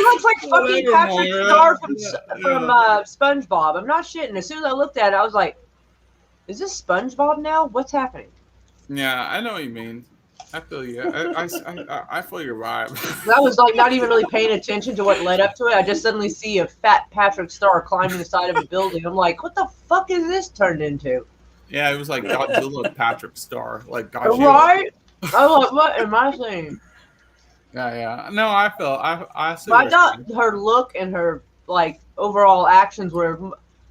looks like fucking Patrick Starr from SpongeBob. I'm not shitting. As soon as I looked at it, I was like, is this SpongeBob now? What's happening? Yeah, I know what you mean. I feel you. I feel your vibe. I was like not even really paying attention to what led up to it. I just suddenly see a fat Patrick Star climbing the side of a building. I'm like, what the fuck is this turned into? Yeah, it was like Godzilla with Patrick Star. Like Godzilla. Right? Oh, like, what am I saying? Yeah. No, I feel I see But I what thought you're saying. her look and her like overall actions were,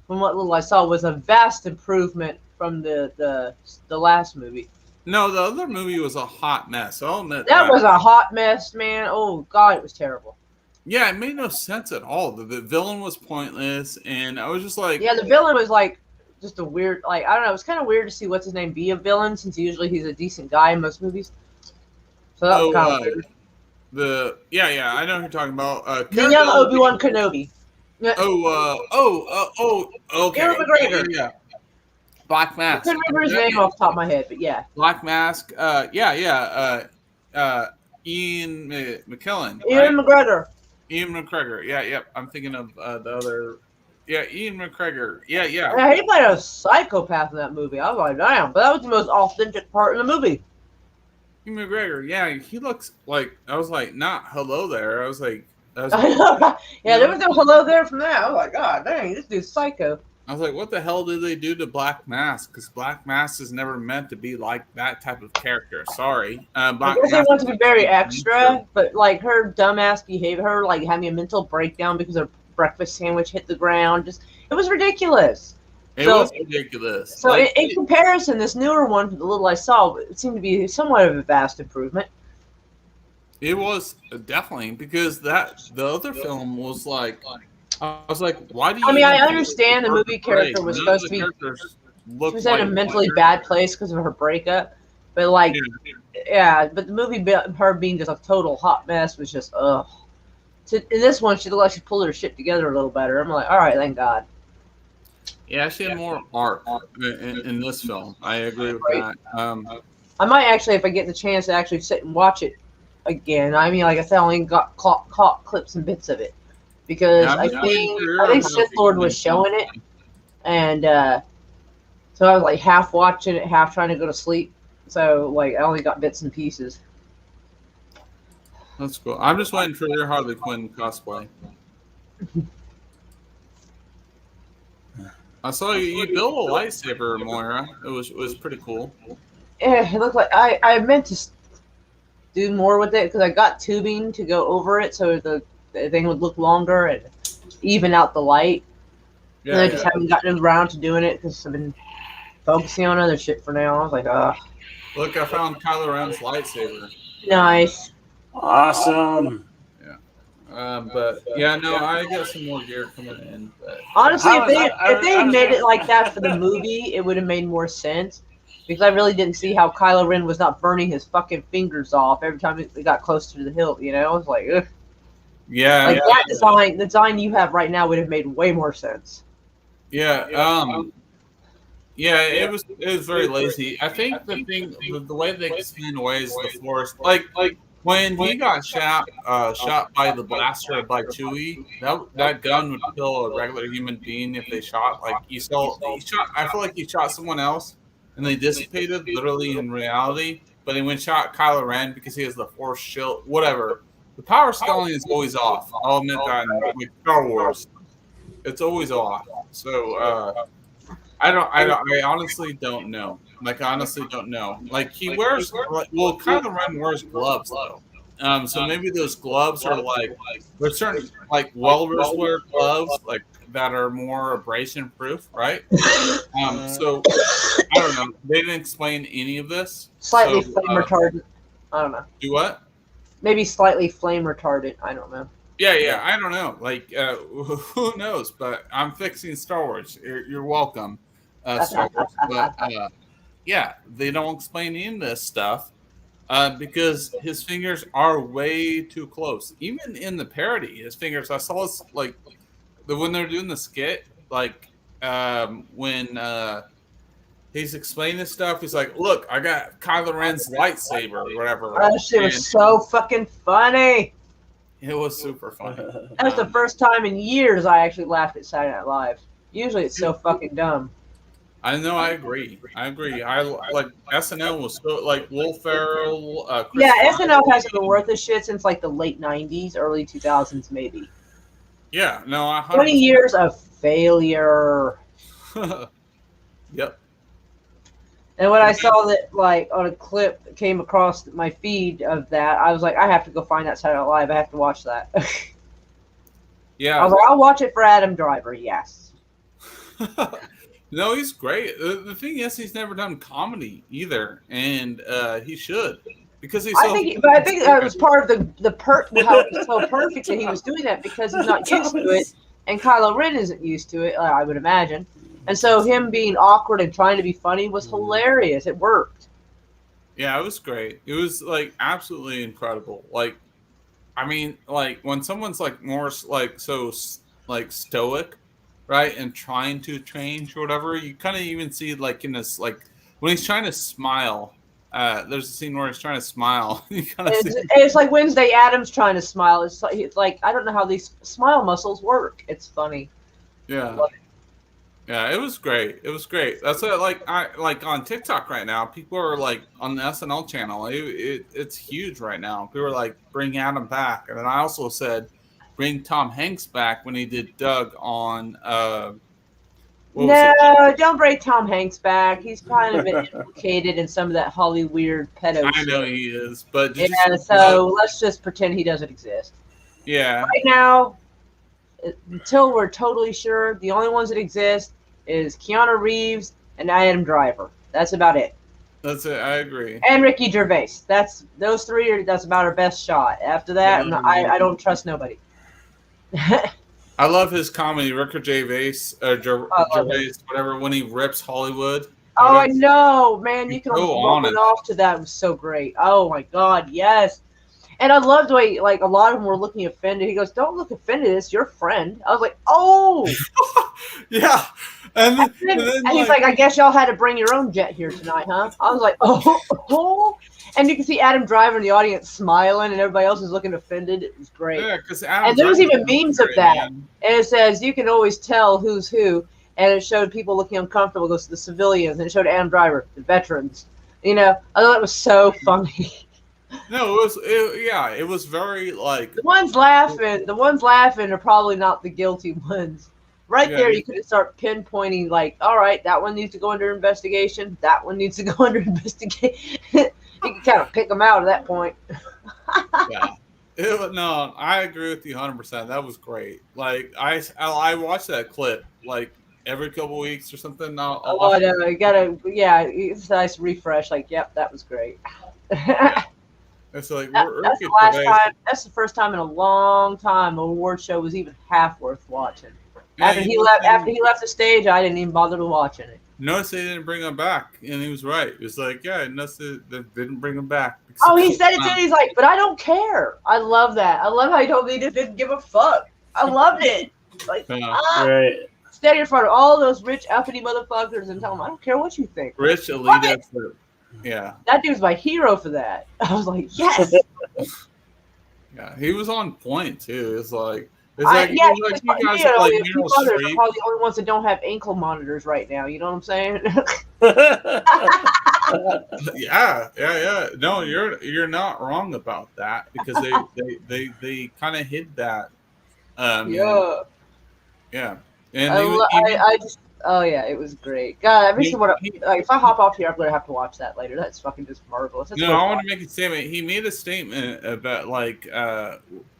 from what little I saw, was a vast improvement from the last movie. No, the other movie was a hot mess. I'll admit That was a hot mess, man. Oh God, it was terrible. Yeah, it made no sense at all. The villain was pointless, and I was just like, Yeah, the villain was like just a weird, like I don't know. It was kind of weird to see what's his name be a villain, since usually he's a decent guy in most movies. So that was kind of weird. I know who you're talking about. The young Obi-Wan Kenobi. okay. Ewan McGregor. Yeah. Black I Mask. couldn't remember his name off the top of my head, but yeah. Black Mask. Ian McKellen. Ewan McGregor. Ian McGregor. Yeah. I'm thinking of the other. Yeah, Ian McGregor. Yeah. Yeah, he played a psychopath in that movie. I was like, damn. But that was the most authentic part in the movie. Ian McGregor. Yeah, he looks like, I was like, not hello there. I was like, Yeah, there was no hello there from that. I was like, God dang, this dude's psycho. I was like, what the hell did they do to Black Mask? Because Black Mask is never meant to be like that type of character. Sorry. I guess they want to be very extra, but like her dumbass behavior, her like having a mental breakdown because her breakfast sandwich hit the ground, it was ridiculous. It was ridiculous. So in comparison, this newer one, the little I saw, it seemed to be somewhat of a vast improvement. It was definitely, because the other film was like, I was like, why do you? I mean, I understand the movie character was supposed to be. She was in a mentally bad place because of her breakup, but like, yeah, but the movie, her being just a total hot mess, was just ugh. In this one, she looked like she pulled her shit together a little better. I'm like, all right, thank God. Yeah, she had more art in this film. I agree with that. I might actually, if I get the chance to actually sit and watch it again. I mean, like I said, I only got caught clips and bits of it because I think Sith Lord was showing it, and so I was like half watching it, half trying to go to sleep. So like I only got bits and pieces. That's cool. I'm just waiting for your Harley Quinn cosplay. I saw you build a lightsaber, Moira. It was pretty cool. Yeah, it looked like I meant to do more with it because I got tubing to go over it so the thing would look longer and even out the light. Yeah, and I just haven't gotten around to doing it because I've been focusing on other shit for now. I was like, ugh. Look, I found Kylo Ren's lightsaber. Nice. Awesome. But yeah, no, I got some more gear coming in. But Honestly, if they had made it like that for the movie, it would have made more sense. Because I really didn't see how Kylo Ren was not burning his fucking fingers off every time they got closer to the hill. You know, I was like, ugh. Yeah, like that design, the design you have right now would have made way more sense. Yeah, it was very lazy. I think the way they explain away is the Force. Like when he got shot by the blaster by Chewie, that gun would kill a regular human being if they shot. Like he shot. I feel like he shot someone else, and they dissipated literally in reality. But he went shot Kylo Ren because he has the Force shield. Whatever. The power scaling is always off. I'll admit that with Star Wars, it's always off. So I honestly don't know. Like, I honestly don't know. Like, he wears, well, Kylo Ren wears gloves, though. So maybe those gloves are like, there's certain, like, welders wear gloves, like, that are more abrasion proof, right? So, I don't know. They didn't explain any of this. Slightly flame retardant. I don't know. Do what? Maybe slightly flame retardant. I don't know. Yeah, I don't know. Like, who knows? But I'm fixing Star Wars. You're welcome, Star Wars. But yeah, they don't explain any of this stuff because his fingers are way too close. Even in the parody, his fingers. I saw this like when they're doing the skit, like when he's explaining this stuff. He's like, "Look, I got Kylo Ren's lightsaber, or whatever." That shit was so fucking funny. It was super funny. That was the first time in years I actually laughed at Saturday Night Live. Usually it's so fucking dumb. I know. I agree. I like SNL was so like Will Ferrell, Chris Yeah, Pine. SNL hasn't been worth a shit since like the late '90s, early 2000s, maybe. Yeah, no, 20 100%. years of failure. Yep. And when I saw that, like, on a clip that came across my feed of that, I was like, I have to go find that Saturday Night Live. I have to watch that. I Yeah. was like, I'll watch it for Adam Driver. Yes. No, he's great. The thing is, he's never done comedy either, and he should because he's. I So think that was part of how it was so perfect that he was doing that because he's not used to it, and Kylo Ren isn't used to it. I would imagine, and so him being awkward and trying to be funny was hilarious. It worked. Yeah, it was great. It was like absolutely incredible. Like, I mean, like when someone's like more like so like stoic, right, and trying to change or whatever, you kind of even see like in this like when he's trying to smile. There's a scene where he's trying to smile. You kind of see. It's like Wednesday Addams trying to smile. It's like I don't know how these smile muscles work. It's funny. Yeah. Yeah, it was great. It was great. That's what, like on TikTok right now. People are like on the SNL channel. It's huge right now. People are like, bring Adam back, and then I also said, bring Tom Hanks back when he did Doug on. No, don't bring Tom Hanks back. He's kind of been implicated in some of that Hollywood pedo I know he is, but yeah. So let's just pretend he doesn't exist. Yeah. Right now, until we're totally sure, the only ones that exist is Keanu Reeves and Adam Driver. That's about it. That's it. I agree. And Ricky Gervais. Those three. That's about our best shot. After that, I don't trust nobody. I love his comedy, Ricky Gervais, Gervais, whatever. When he rips Hollywood. Oh, I know, man. You can go open off to that. It was so great. Oh my God, yes. And I loved the way, like, a lot of them were looking offended. He goes, "Don't look offended. It's your friend." I was like, "Oh." Yeah. And then he's like, "I guess y'all had to bring your own jet here tonight, huh?" I was like, "Oh." And you can see Adam Driver in the audience smiling, and everybody else is looking offended. It was great. Yeah, because and there was even memes of that. Man. And it says, you can always tell who's who. And it showed people looking uncomfortable. It goes to the civilians. And it showed Adam Driver, the veterans. You know, I thought it was so funny. No, it was very like the ones laughing are probably not the guilty ones. Right there, you could start pinpointing like, all right, that one needs to go under investigation. That one needs to go under investigation. You can kind of pick them out at that point. Yeah. No, I agree with you 100%. That was great. Like I watched that clip like every couple weeks or something. I know. You gotta, it's a nice refresh. Like, yep, that was great. Yeah. It's like that's the last time. That's the first time in a long time an award show was even half worth watching. Yeah, after he left the stage, I didn't even bother to watching it. Notice they didn't bring him back, and he was right. It was like, yeah, notice they didn't bring him back. Oh, he said it too. He's like, but I don't care. I love that. I love how he told me he just didn't give a fuck. I loved it. Like, right. Stand in front of all those rich uppity motherfuckers and tell them, I don't care what you think. Rich elite. Yeah. That dude's my hero for that. I was like, yes. Yeah, he was on point too. It's like. People are probably the only ones that don't have ankle monitors right now. You know what I'm saying? Yeah. No, you're not wrong about that because they kind of hid that. Yeah. And it was great. God, if I hop off here, I'm gonna have to watch that later. That's fucking just marvelous. I want to make a statement. He made a statement about like.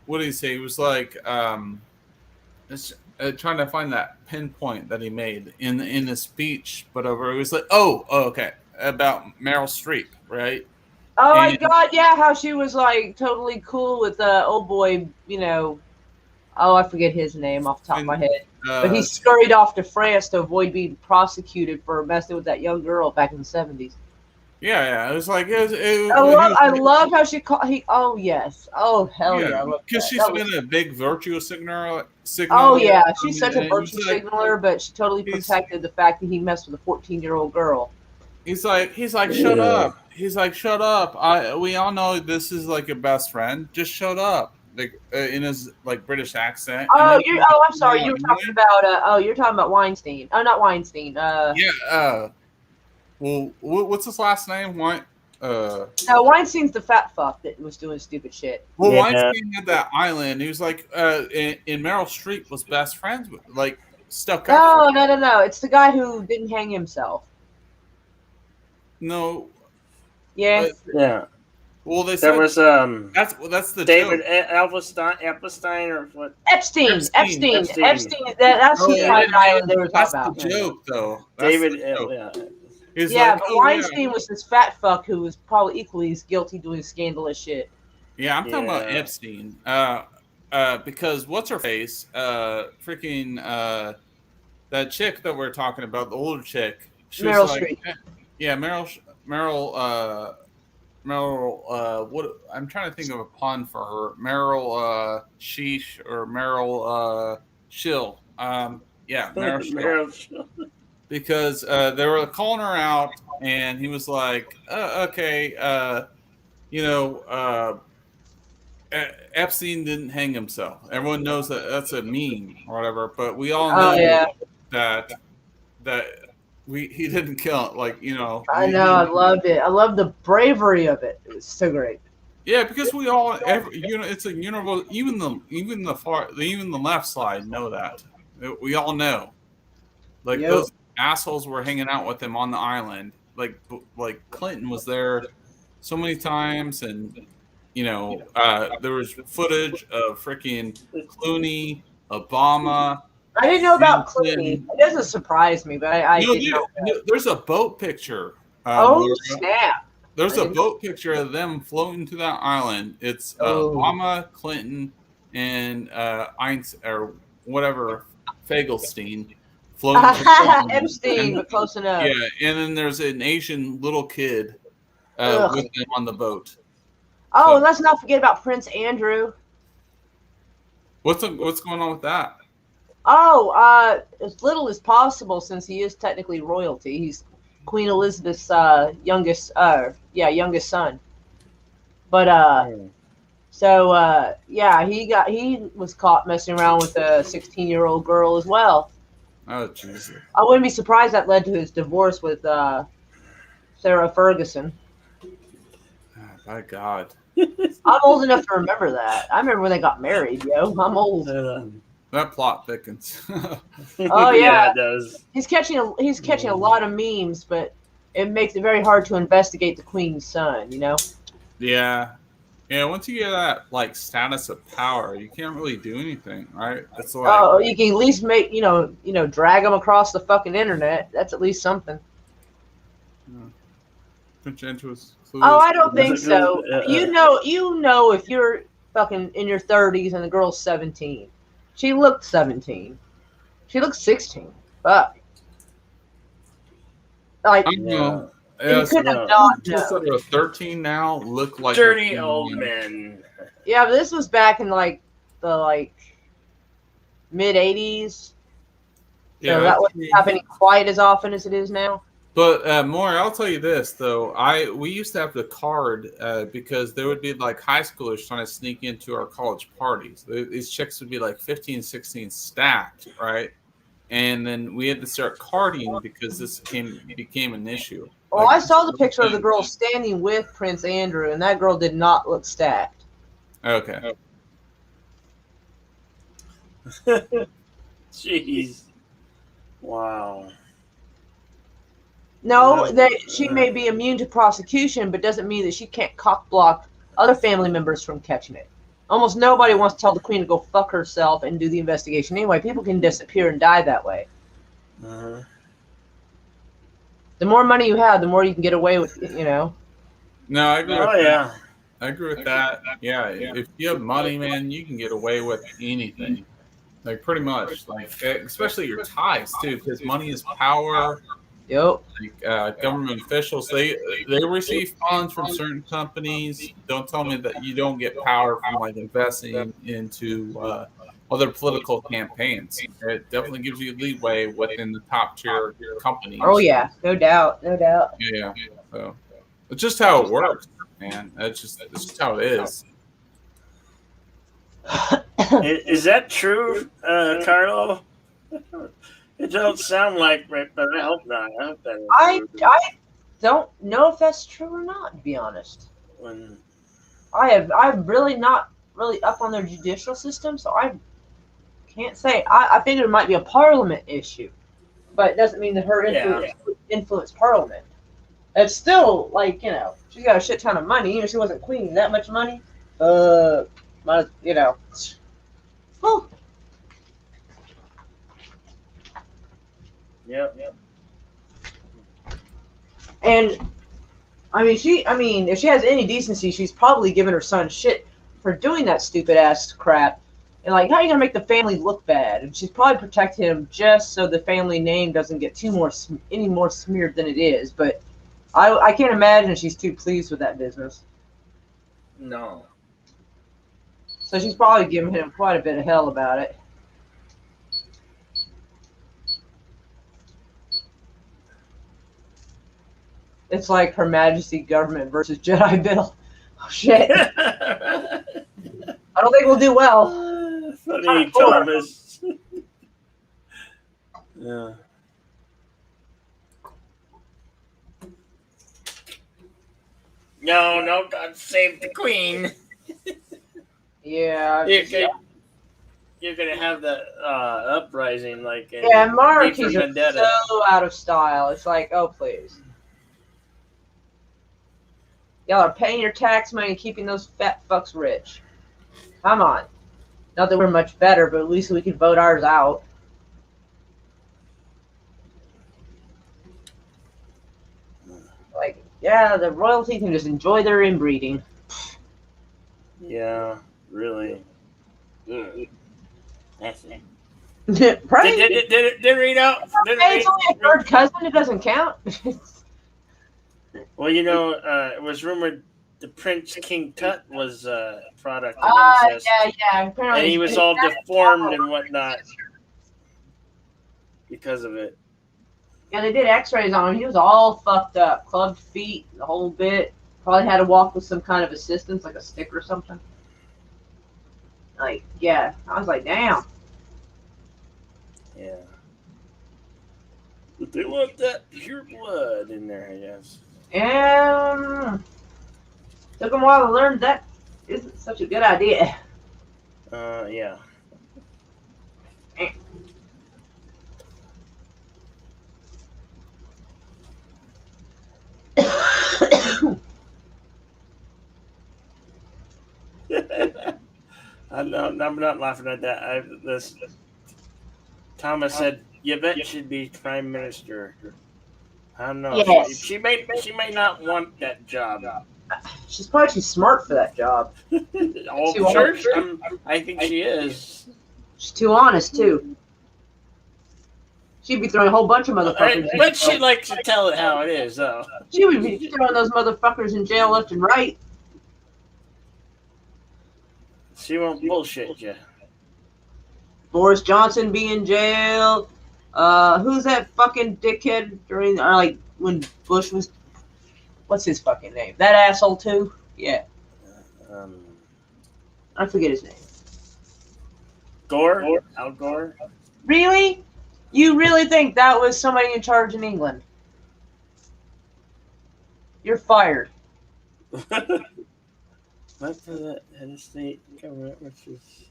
What did he say? He was like, trying to find that pinpoint that he made in the speech, but it was like, okay, about Meryl Streep, right? Oh my God, yeah, how she was like totally cool with old boy, you know. Oh, I forget his name off the top of my head, but he scurried off to France to avoid being prosecuted for messing with that young girl back in the 70s. Yeah, it was like I love how she called. Oh yes, oh hell yeah, because she's been a big virtue signaler. Oh yeah, she's such a virtue signaler, but she totally protected the fact that he messed with a 14-year-old girl. He's like, shut up. He's like, shut up. We all know this is like your best friend. Just shut up. like in his like British accent. Oh, And then- I'm sorry. You were talking about. You're talking about Weinstein. Oh, not Weinstein. Yeah. Well, what's his last name? What? No, Weinstein's the fat fuck that was doing stupid shit. Well, Yeah. Weinstein had that island. He was like, in Meryl Streep was best friends with, like, stuck No, up. no. It's the guy who didn't hang himself. No. Yeah. Yeah. Well, they There said was that's the David joke. Epstein or what? Epstein. Epstein. That's Oh, the yeah. private island they were That's talking the about. joke, though. That's David. the joke. Yeah. He's Yeah, like, but oh, Weinstein was this fat fuck who was probably equally as guilty doing scandalous shit. Yeah, I'm talking about Yeah. Epstein. Because what's her face? That chick that we're talking about, the older chick. She was Meryl like, Streep. Yeah, Meryl. What I'm trying to think of a pun for her. Meryl Sheesh or Meryl Shill. Yeah, Meryl Shill. Because they were calling her out, and he was like, "Okay, Epstein didn't hang himself. Everyone knows that that's a meme or whatever, but we all know that he didn't kill it. Like, I know, I loved it. I love the bravery of it. It was so great. Yeah, because we all, it's a universal. Even the left side know that. We all know. Like those assholes were hanging out with him on the island. Like Clinton was there so many times, and there was footage of freaking Clooney, Obama. I didn't know about Clinton. Clooney. It doesn't surprise me, but I didn't know. There's a boat picture. Oh, snap. There's a boat picture of them floating to that island. It's Obama, Clinton, and Einstein or whatever Fagelstein floating. Epstein, but close enough. Yeah, and then there's an Asian little kid with them on the boat. Oh, and let's not forget about Prince Andrew. What's going on with that? Oh, as little as possible, since he is technically royalty. He's Queen Elizabeth's youngest son. But he was caught messing around with a 16-year-old girl as well. Oh, Jesus. I wouldn't be surprised that led to his divorce with Sarah Ferguson. Oh, my God. I'm old enough to remember that. I remember when they got married, yo. I'm old. That plot thickens. Oh yeah, it does. He's catching a lot of memes, but it makes it very hard to investigate the Queen's son. Yeah. Once you get that like status of power, you can't really do anything, right? It's like you can at least make drag them across the fucking internet. That's at least something. Oh, I don't think so. You know, if you're fucking in your 30s and the girl's 17. She looked 17. She looked 16. Fuck. Like, I know. you couldn't have not Just known. that are 13 now look like Dirty old men. Yeah, but this was back in the mid 80s. Yeah, So that wasn't happening quite as often as it is now. But more, I'll tell you this though. We used to have the card because there would be like high schoolers trying to sneak into our college parties. These chicks would be like 15, 16 stacked, right? And then we had to start carding because this became an issue. Well, I saw the picture of the girl standing with Prince Andrew, and that girl did not look stacked. Okay. Jeez. Wow. No, that she may be immune to prosecution, but doesn't mean that she can't cock block other family members from catching it. Almost nobody wants to tell the Queen to go fuck herself and do the investigation anyway. People can disappear and die that way. Uh-huh. The more money you have, the more you can get away with, No, I agree. Oh yeah. I agree with that. Yeah, if you have money, man, you can get away with anything. Like pretty much, like especially your ties too, because money is power. Yep. Like government officials, they receive funds from certain companies. Don't tell me that you don't get power from like investing into other political campaigns. It definitely gives you leeway within the top tier companies. Oh yeah, no doubt. Yeah. So it's just how it works, man. It's just how it is. Is that true, Carlo? It don't sound like it, but I hope not. I hope that is I true. don't know if that's true or not, to be honest. When I'm really not really up on their judicial system, so I can't say. I think it might be a parliament issue, but it doesn't mean that her influence parliament. It's still like, she's got a shit ton of money. Even if she wasn't queen, that much money, oh. Yep. And if she has any decency, she's probably giving her son shit for doing that stupid ass crap. And like, how are you gonna make the family look bad? And she's probably protecting him just so the family name doesn't get any more smeared than it is. But I can't imagine she's too pleased with that business. No. So she's probably giving him quite a bit of hell about it. It's like Her Majesty government versus Jedi Bill. Oh shit! I don't think we'll do well. Funny, Thomas. Yeah. No, God save the Queen. Yeah. You're gonna have the uprising like in monarchies are Vendetta. so out of style. It's like, oh please. Y'all are paying your tax money and keeping those fat fucks rich. Come on. Not that we're much better, but at least we can vote ours out. Like, yeah, the royalty can just enjoy their inbreeding. Yeah, really. That's it. Right? Did it read out? It's only a third cousin. It doesn't count. Well, it was rumored the Prince King Tut was a product of incest. Yeah. Apparently, And he was all deformed and whatnot because of it. Yeah, they did X-rays on him. He was all fucked up, clubbed feet, the whole bit. Probably had to walk with some kind of assistance, like a stick or something. Like, yeah, I was like, damn. Yeah. But they want that pure blood in there, I guess. And took them a while to learn that isn't such a good idea. Yeah. I'm not laughing at that. Thomas said Yvette should be prime minister. I don't know. Yes. She may not want that job. She's probably too smart for that job. I think she is. She's too honest too. She'd be throwing a whole bunch of motherfuckers. But she likes to tell it how it is, though. She would be throwing those motherfuckers in jail left and right. She won't bullshit you. Boris Johnson be in jail. Who's that fucking dickhead during when Bush was? What's his fucking name? That asshole too. Yeah. I forget his name. Gore? Al Gore? Really? You really think that was somebody in charge in England? You're fired. What for the head of state government, which is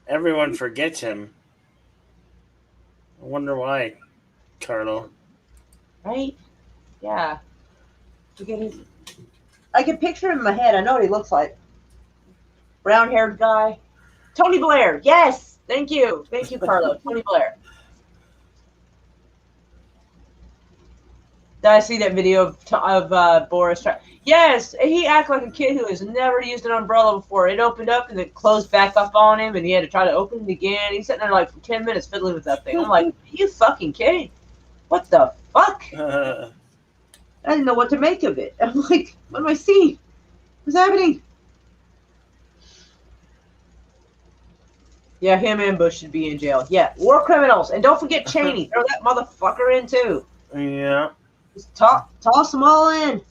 Everyone forgets him. I wonder why, Carlo. Right? Yeah. I can picture him in my head. I know what he looks like. Brown-haired guy. Tony Blair. Yes. Thank you. Thank you, Carlo. Tony Blair. Did I see that video of Boris? Yes, he acted like a kid who has never used an umbrella before. It opened up and then closed back up on him, and he had to try to open it again. He's sitting there like for 10 minutes fiddling with that thing. I'm like, are you fucking kidding? What the fuck? I didn't know what to make of it. I'm like, what am I seeing? What's happening? Yeah, him and Bush should be in jail. Yeah, war criminals. And don't forget Cheney. Throw that motherfucker in, too. Yeah. Just toss them all in.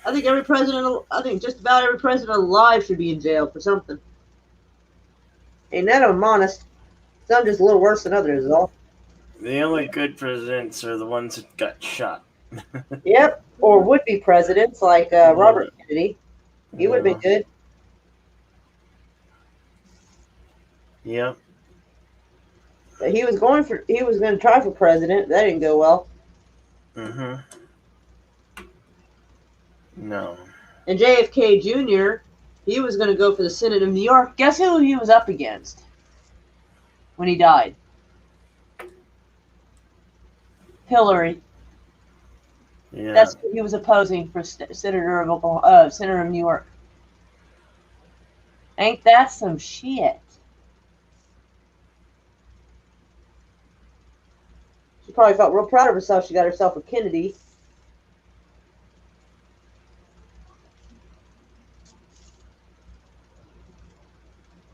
I think just about every president alive should be in jail for something. Ain't none of them honest. Some just a little worse than others, is all. The only good presidents are the ones that got shot. Yep. Or would-be presidents like Robert Kennedy. He would be good. Yep. But he was going to try for president. That didn't go well. Mm-hmm. No. And JFK Jr., he was going to go for the Senate of New York. Guess who he was up against when he died? Hillary. Yeah. That's who he was opposing for Senator of New York. Ain't that some shit? She probably felt real proud of herself. She got herself a Kennedy.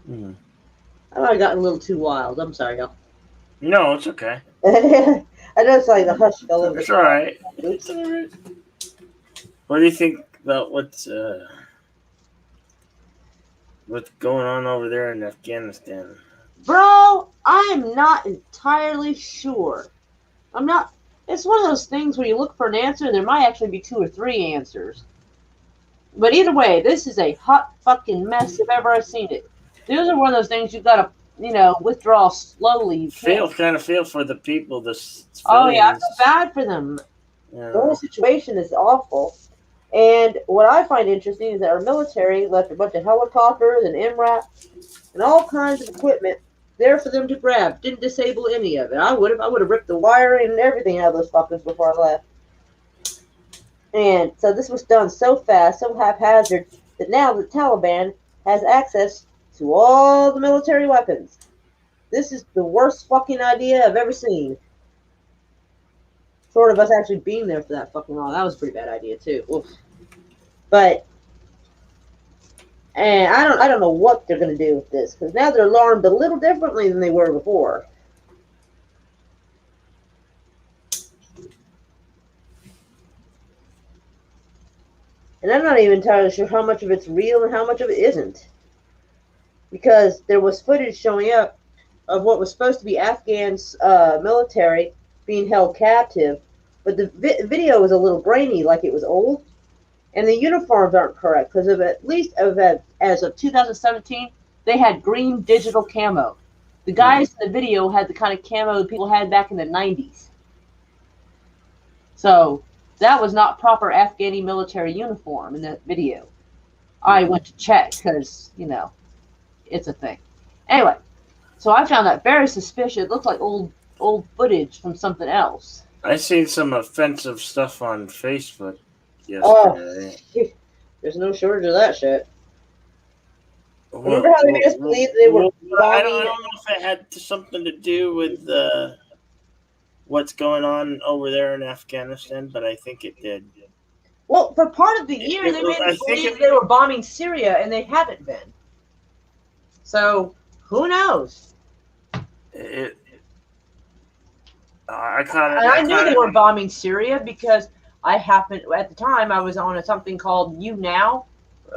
Mm. I might have gotten a little too wild. I'm sorry, y'all. No, it's okay. I know it's like the hush fell over. It's all right. Oops. It's all right. What do you think about what's going on over there in Afghanistan? Bro, I'm not entirely sure. I'm not. It's one of those things where you look for an answer, there might actually be 2 or 3 answers. But either way, this is a hot fucking mess if ever I've seen it. These are one of those things you've got to, withdraw slowly. You Kind of feel for the people. Oh yeah, I feel bad for them. Yeah. The whole situation is awful. And what I find interesting is that our military left a bunch of helicopters and MRAP and all kinds of equipment there for them to grab. Didn't disable any of it. I would have ripped the wiring and everything out of those fuckers before I left. And so this was done so fast, so haphazard, that now the Taliban has access to all the military weapons. This is the worst fucking idea I've ever seen. Short of us actually being there for that fucking long. That was a pretty bad idea too. Oof. But and I don't know what they're gonna do with this, because now they're alarmed a little differently than they were before. And I'm not even entirely sure how much of it's real and how much of it isn't. Because there was footage showing up of what was supposed to be Afghan's military being held captive, but the video was a little grainy, like it was old, and the uniforms aren't correct, because as of 2017, they had green digital camo. The guys in the video had the kind of camo people had back in the 90s. So that was not proper Afghani military uniform in that video. I went to check because, it's a thing. Anyway, so I found that very suspicious. It looked like old footage from something else. I seen some offensive stuff on Facebook yesterday. Oh, there's no shortage of that shit. Remember how they made us believe they were I don't know if it had something to do with what's going on over there in Afghanistan, but I think it did. Well, for part of the year, they made us believe they were bombing Syria, and they haven't been. So, who knows? I knew they were bombing Syria because at the time, I was on something called YouNow,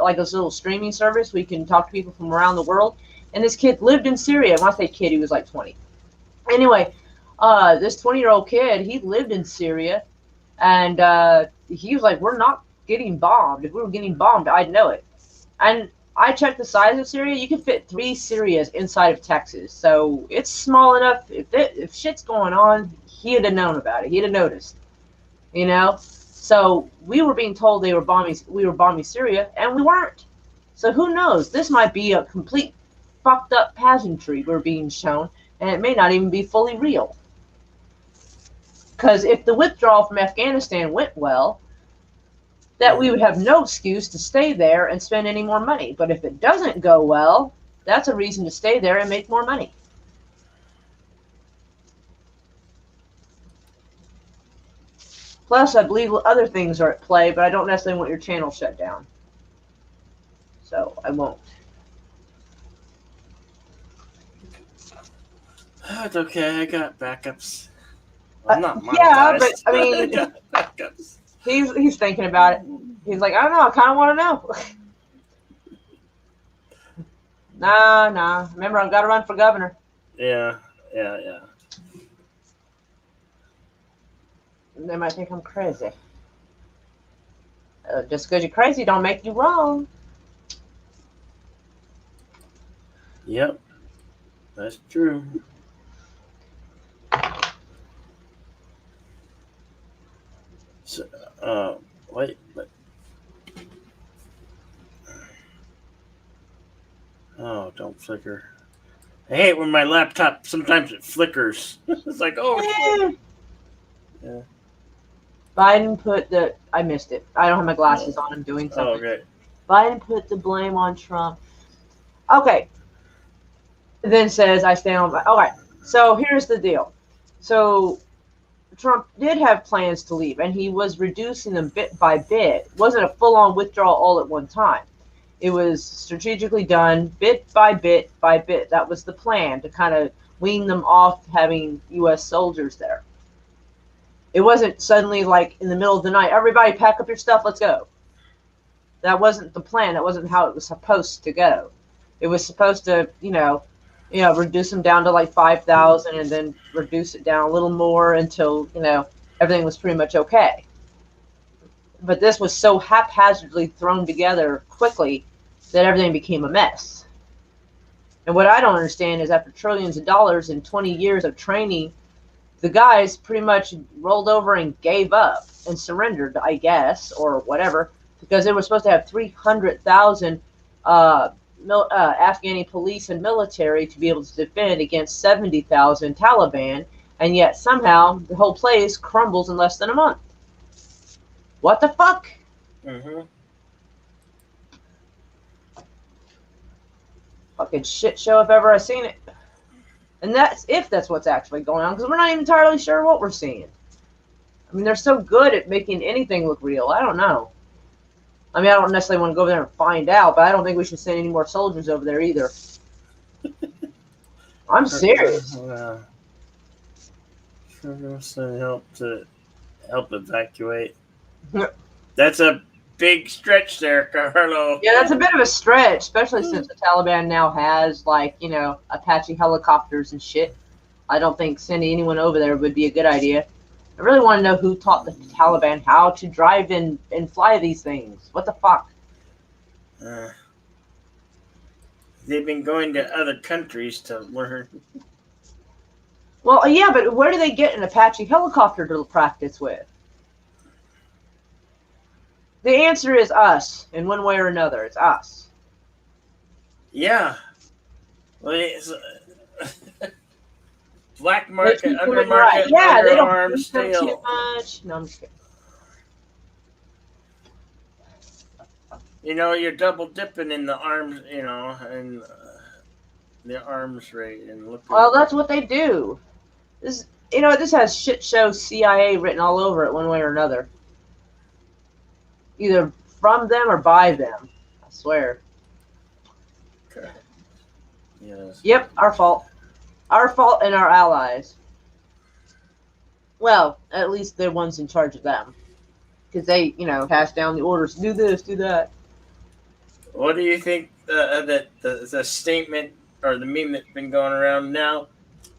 like this little streaming service. We can talk to people from around the world. And this kid lived in Syria. When I say kid, he was like 20. Anyway, this 20-year-old kid, he lived in Syria. And he was like, we're not getting bombed. If we were getting bombed, I'd know it. And I checked the size of Syria. You can fit 3 Syrias inside of Texas. So it's small enough. If shit's going on, he'd have known about it. He'd have noticed. So we were being told we were bombing Syria, and we weren't. So who knows? This might be a complete fucked up pageantry we're being shown, and it may not even be fully real. Because if the withdrawal from Afghanistan went well, that we would have no excuse to stay there and spend any more money. But if it doesn't go well, that's a reason to stay there and make more money. Plus, I believe other things are at play, but I don't necessarily want your channel shut down. So, I won't. It's okay. I got backups. I'm not monetized. Yeah, but I I mean, got backups. he's thinking about it. He's like, I don't know. I kind of want to know. Nah. Remember, I've got to run for governor. Yeah. They might think I'm crazy. Just because you're crazy don't make you wrong. Yep. That's true. So, wait, but oh, don't flicker. I hate when my laptop sometimes it flickers. It's like, oh shit. Yeah. Biden put the. I missed it. I don't have my glasses on. I'm doing something. Oh, okay. Biden put the blame on Trump. Okay. Then says I stand on. Okay. So here's the deal. So Trump did have plans to leave, and he was reducing them bit by bit. It wasn't a full-on withdrawal all at one time. It was strategically done bit by bit by bit. That was the plan, to kind of wean them off having U.S. soldiers there. It wasn't suddenly like in the middle of the night, everybody pack up your stuff, let's go. That wasn't the plan. That wasn't how it was supposed to go. It was supposed to, reduce them down to like 5,000 and then reduce it down a little more until, everything was pretty much okay. But this was so haphazardly thrown together quickly that everything became a mess. And what I don't understand is after trillions of dollars and 20 years of training, the guys pretty much rolled over and gave up and surrendered, I guess, or whatever, because they were supposed to have 300,000 Afghani police and military to be able to defend against 70,000 Taliban, and yet somehow the whole place crumbles in less than a month. What the fuck? Mm-hmm. Fucking shit show if ever I seen it. And that's if that's what's actually going on, because we're not even entirely sure what we're seeing. I mean, they're so good at making anything look real. I don't know. I mean, I don't necessarily want to go over there and find out, but I don't think we should send any more soldiers over there either. I'm serious. Sure, help evacuate. That's a big stretch there, Carlo. Yeah, that's a bit of a stretch, especially since the Taliban now has, Apache helicopters and shit. I don't think sending anyone over there would be a good idea. I really want to know who taught the Taliban how to drive and fly these things. What the fuck? They've been going to other countries to learn. Well, yeah, but where do they get an Apache helicopter to practice with? The answer is us, in one way or another. It's us. Yeah. Well, black market, undermarket, yeah, they don't arms, too much. No, I'm just kidding. You're double dipping in the arms, and the arms rate, and look. Well, that's what they do. This has shit show CIA written all over it, one way or another. Either from them or by them. I swear. Okay. Yes. Yep, our fault. Our fault and our allies. Well, at least they're ones in charge of them. Because they, pass down the orders. Do this, do that. What do you think that the statement or the meme that's been going around now?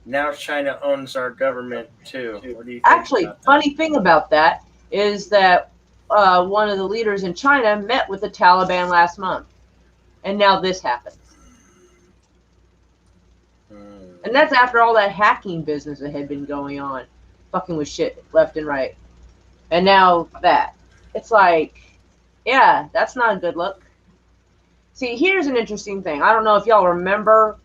Now China owns our government too. What do you think? Actually, funny thing about that is that one of the leaders in China met with the Taliban last month. And now this happens. And that's after all that hacking business that had been going on. Fucking with shit left and right. And now that. It's like, yeah, that's not a good look. See, here's an interesting thing. I don't know if y'all remember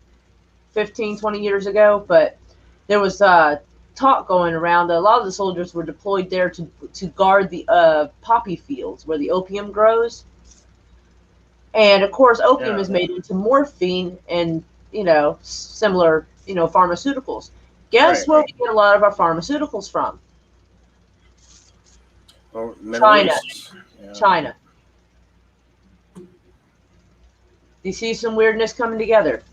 15, 20 years ago, but there was talk going around that a lot of the soldiers were deployed there to guard the poppy fields where the opium grows. And, of course, opium is made into morphine and, similar, pharmaceuticals. Guess where we get a lot of our pharmaceuticals from? China. Yeah. China. Do you see some weirdness coming together?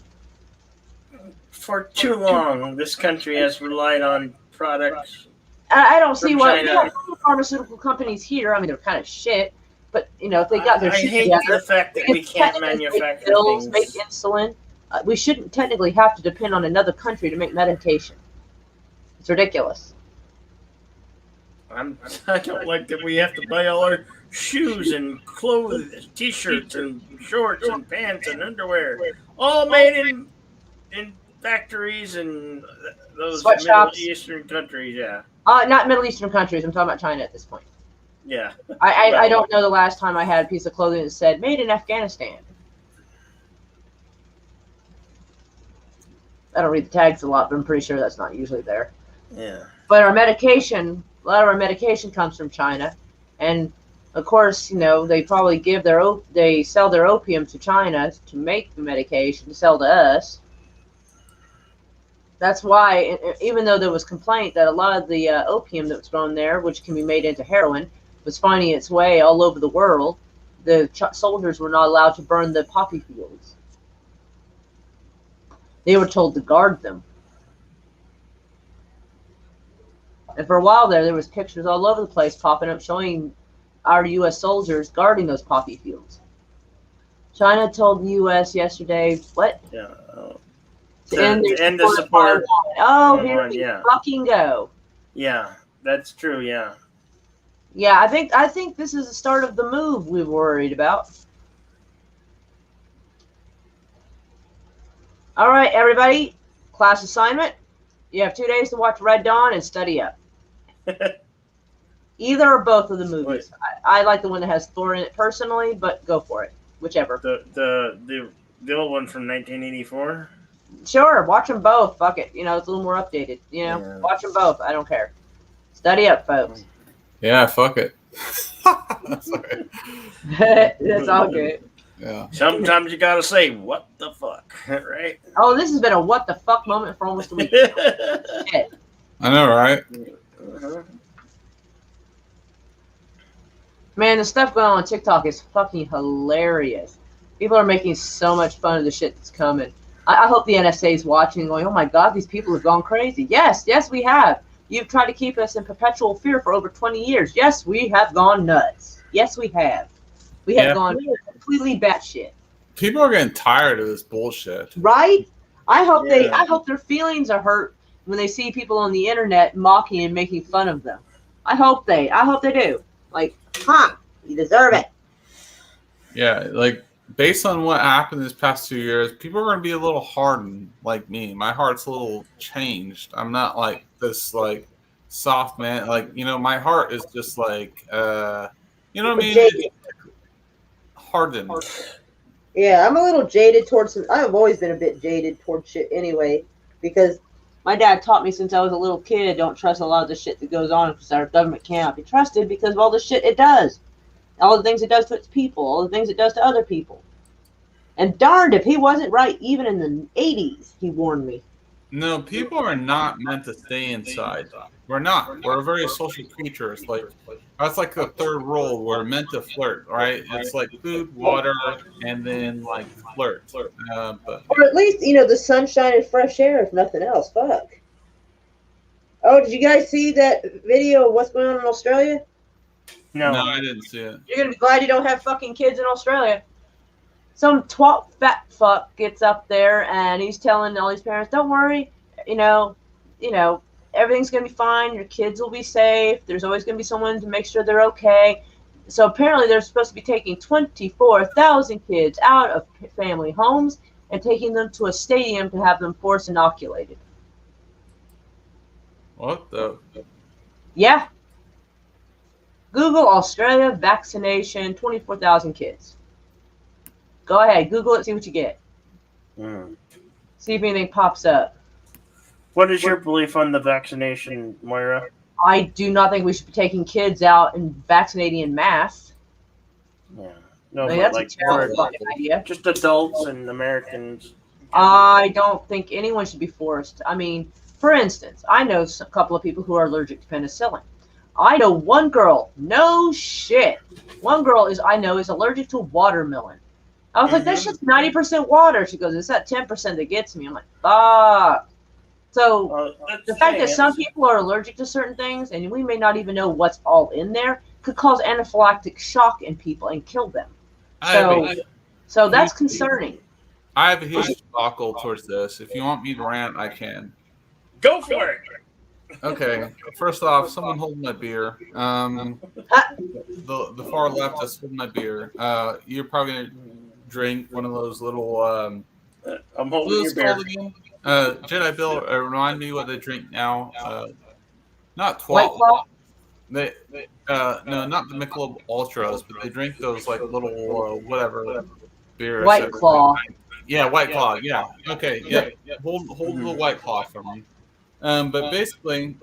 For too long, this country has relied on products. I don't see From why China. we have pharmaceutical companies here. I mean, they're kind of shit, but if they got their I shit hate together, the fact that they we could can't technically make manufacture pills, make things. insulin. We shouldn't technically have to depend on another country to make medication. It's ridiculous. I don't like that we have to buy all our shoes and clothes, t-shirts and shorts and pants and underwear, all made in factories and those Sweatshops. Middle Eastern countries. Yeah, Not Middle Eastern countries. I'm talking about China at this point. yeah. I don't know the last time I had a piece of clothing that said "Made in Afghanistan." I don't read the tags a lot, but I'm pretty sure that's not usually there. Yeah. But our medication, a lot of our medication comes from China, and of course, they probably they sell their opium to China to make the medication to sell to us. That's why, even though there was complaint that a lot of the opium that was grown there, which can be made into heroin, was finding its way all over the world, the soldiers were not allowed to burn the poppy fields. They were told to guard them. And for a while there was pictures all over the place popping up showing our U.S. soldiers guarding those poppy fields. China told the U.S. yesterday, what? Yeah. To end the support. Oh, here we Yeah. fucking go. Yeah, that's true. Yeah. Yeah, I think this is the start of the move we were worried about. All right, everybody. Class assignment. You have 2 days to watch Red Dawn and study up. Either or both of the movies. I like the one that has Thor in it personally, but go for it. Whichever. The old one from 1984. Sure, watch them both. Fuck it. It's a little more updated. Yeah. Watch them both. I don't care. Study up, folks. Yeah, fuck it. Sorry. That's all good. Yeah. Sometimes you gotta say, what the fuck, right? Oh, this has been a what the fuck moment for almost a week. Shit. I know, right? Uh-huh. Man, the stuff going on TikTok is fucking hilarious. People are making so much fun of the shit that's coming. I hope the NSA is watching and going, oh my God, these people have gone crazy. Yes, we have. You've tried to keep us in perpetual fear for over 20 years. Yes, we have gone nuts. Yes, we have. We have gone completely batshit. People are getting tired of this bullshit. Right? I hope Yeah. I hope their feelings are hurt when they see people on the internet mocking and making fun of them. I hope they do. Like, you deserve it. Yeah, like based on what happened this past 2 years, people are going to be a little hardened like me. My heart's a little changed. I'm not like this like soft man. Like, my heart is just like you know what I mean? Jaded. Hardened. Yeah, I'm a little jaded towards I've always been a bit jaded towards shit anyway, because my dad taught me since I was a little kid, don't trust a lot of the shit that goes on because our government cannot be trusted because of all the shit it does. All the things it does to its people, all the things it does to other people. And darned if he wasn't right, even in the 80s, he warned me. No, people are not meant to stay inside. We're not. We're very social creatures. Like that's like the third rule. We're meant to flirt, right? It's like food, water, and then like flirt. But Or at least, the sunshine and fresh air, if nothing else. Fuck. Oh, did you guys see that video of what's going on in Australia? No. I didn't see it. You're going to be glad you don't have fucking kids in Australia. Some twat fat fuck gets up there and he's telling all these parents, don't worry, everything's going to be fine. Your kids will be safe. There's always going to be someone to make sure they're okay. So apparently they're supposed to be taking 24,000 kids out of family homes and taking them to a stadium to have them force inoculated. What the? Yeah. Google Australia vaccination, 24,000 kids. Go ahead, Google it, see what you get. See if anything pops up. What is your belief on the vaccination, Moira? I do not think we should be taking kids out and vaccinating in mass. Yeah. No, I mean, but that's like a terrible fucking idea. just adults and Americans. I don't think anyone should be forced. I mean, for instance, I know a couple of people who are allergic to penicillin. I know one girl, no shit. One girl I know is allergic to watermelon. I was like, that's just 90% water. She goes, it's that 10% that gets me. I'm like, fuck. So the fact that some people are allergic to certain things, and we may not even know what's all in there, could cause anaphylactic shock in people and kill them. So that's concerning. I have a huge debacle towards this. If you want me to rant, I can. Go for it. Okay. First off, someone hold my beer. The far left is holding my beer. You're probably gonna drink one of those little. I'm holding your beer. Jedi Bill, remind me what they drink now. Not 12. White Claw? No, not the Michelob Ultras, but they drink those like little whatever beers. White Claw. Yeah, White Claw. Yeah. Okay. Yeah. Hold the White Claw for me. But basically,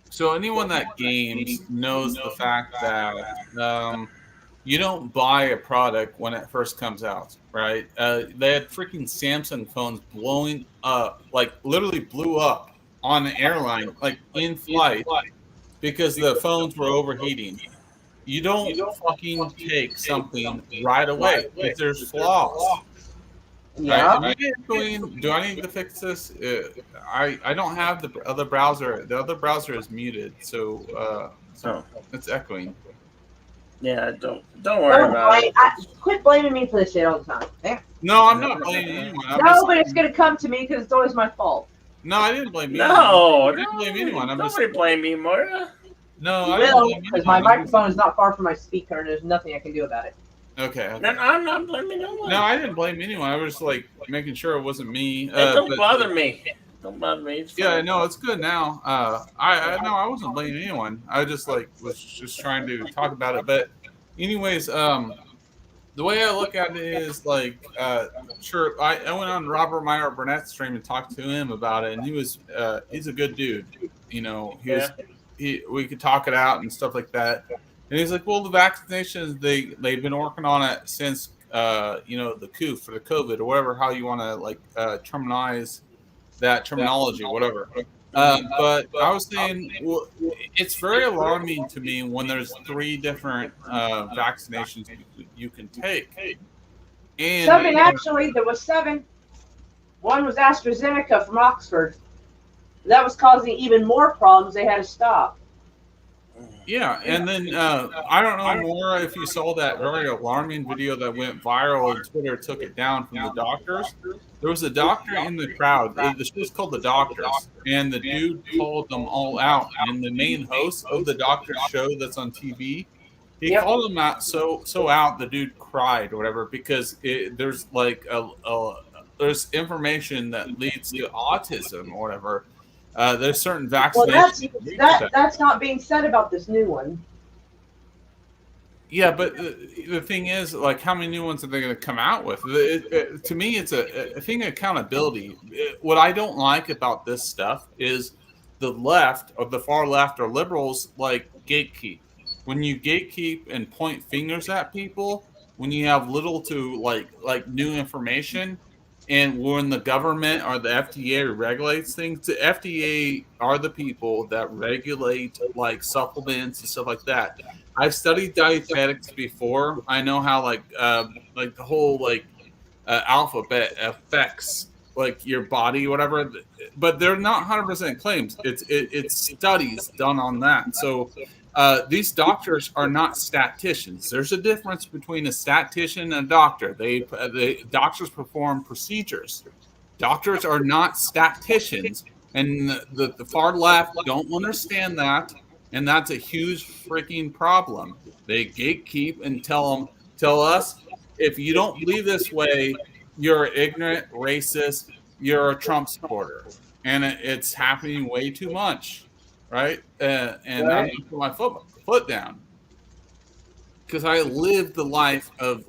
so anyone that games knows the fact that you don't buy a product when it first comes out, right? They had freaking Samsung phones blowing up, like literally blew up on the airline, like in flight, because the phones were overheating. You don't fucking take something right away if there's flaws. Yeah. Right? Do I need to fix this? I don't have the other browser. The other browser is muted, so it's echoing. Yeah, don't worry about it. Quit blaming me for this shit all the time. Yeah. No, I'm not blaming anyone. But it's gonna come to me because it's always my fault. No, I didn't blame you. No, I didn't blame anyone. Nobody blame me, Moira. No, You I didn't will, blame because anyone. my microphone is not far from my speaker, and there's nothing I can do about it. Okay. No, I'm not blaming no one. No, I didn't blame anyone. I was like making sure it wasn't me. Don't bother me. Don't bother me. Yeah, no, it's good now. I wasn't blaming anyone. I just was just trying to talk about it. But anyways, the way I look at it is sure. I went on Robert Meyer Burnett's stream and talked to him about it, and he's a good dude. You know, we could talk it out and stuff like that. And he's like, well, the vaccinations, they've been working on it since, the coup for the COVID or whatever, how you want to terminize that terminology, whatever. But I was saying, well, it's very alarming to me when there's 3 different vaccinations you can take. And 7, actually. There was 7. One was AstraZeneca from Oxford. That was causing even more problems. They had to stop. Yeah, and then I don't know, Maura, if you saw that very alarming video that went viral and Twitter took it down from the doctors. There was a doctor in the crowd. The show's called The Doctors, and the dude called them all out. And the main host of the doctor's show that's on TV, he called them out so out the dude cried or whatever, because there's there's information that leads to autism or whatever. There's certain vaccinations. Well, that's not being said about this new one. Yeah, but the thing is, how many new ones are they going to come out with? To me, it's a thing of accountability. What I don't like about this stuff is the left, or the far left, or liberals, gatekeep. When you gatekeep and point fingers at people, when you have little to new information, and when the government or the FDA regulates things, the FDA are the people that regulate supplements and stuff like that. I've studied dietetics before. I know how the whole alphabet affects your body, whatever. But they're not 100% claims. It's studies done on that. So these doctors are not statisticians. There's a difference between a statistician and a doctor. Doctors perform procedures. Doctors are not statisticians, and the far left don't understand that, and that's a huge freaking problem. They gatekeep and tell us, if you don't believe this way, you're ignorant, racist, you're a Trump supporter, and it's happening way too much. Right? And I'm going to put my foot down, because I lived the life of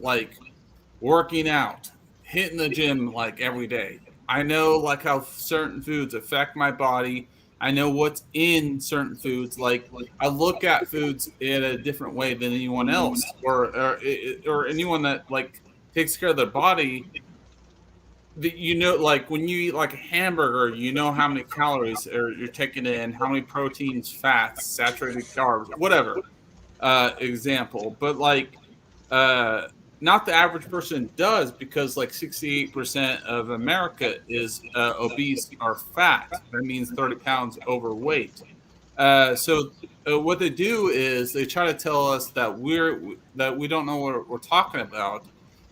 working out, hitting the gym every day. I know how certain foods affect my body. I know what's in certain foods. I look at foods in a different way than anyone else, or anyone that takes care of their body. When you eat a hamburger, you know how many calories you're taking in, how many proteins, fats, saturated carbs, whatever example. But not the average person does, because like 68% of America is obese or fat. That means 30 pounds overweight. So what they do is they try to tell us that we don't know what we're talking about.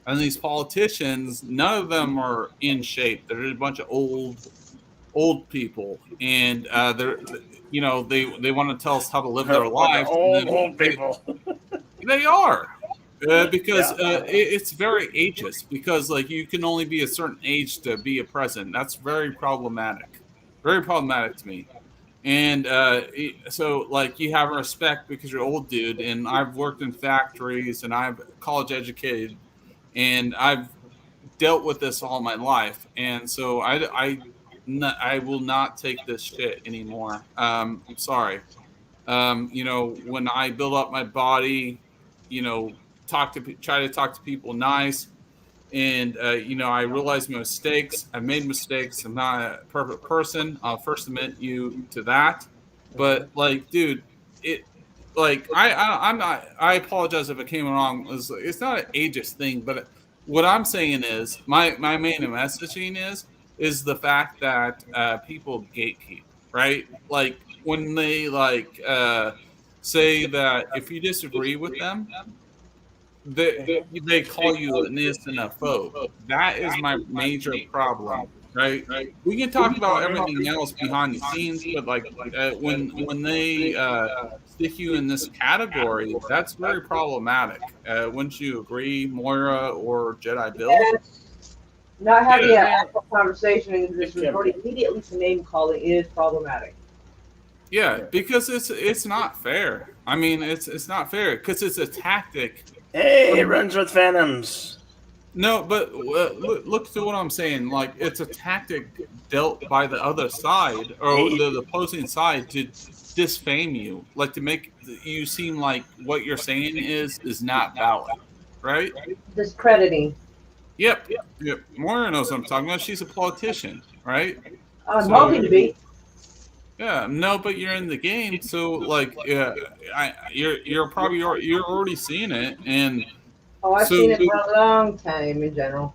And these politicians, none of them are in shape. They're a bunch of old people, and they want to tell us how to live their lives. Old people. They are. Because it's very ageist. Because like you can only be a certain age to be a president. That's very problematic. Very problematic to me. And so like you have respect because you're an old dude. And I've worked in factories and I've college educated, and I've dealt with this all my life. And so I will not take this shit anymore. I'm sorry. When I build up my body, try to talk to people nice, and I realize my mistakes. I've made mistakes. I'm not a perfect person. I'll first admit you to that. But like, dude, I'm not. I apologize if it came wrong. It's not an ageist thing, but what I'm saying is my main messaging is the fact that people gatekeep, right? Like when they say that if you disagree with them, they call you an Islamophobe. That is my major problem, right? We can talk about everything else behind the scenes, but like when they stick you in this category, that's very problematic. Wouldn't you agree, Moira or Jedi Bill? Not having an actual conversation and just resorting immediately to name calling is problematic. Yeah, because it's not fair. I mean, it's not fair because it's a tactic. Hey, it runs with Phantoms. No, but look to what I'm saying. Like, it's a tactic dealt by the other side or the opposing side to disfame you, like to make you seem like what you're saying is not valid, right? Discrediting. Yep. Moira knows what I'm talking about. She's a politician, right? I'm hoping to be. Yeah, no, but you're in the game, so like, you're already seeing it, and I've seen it for a long time in general.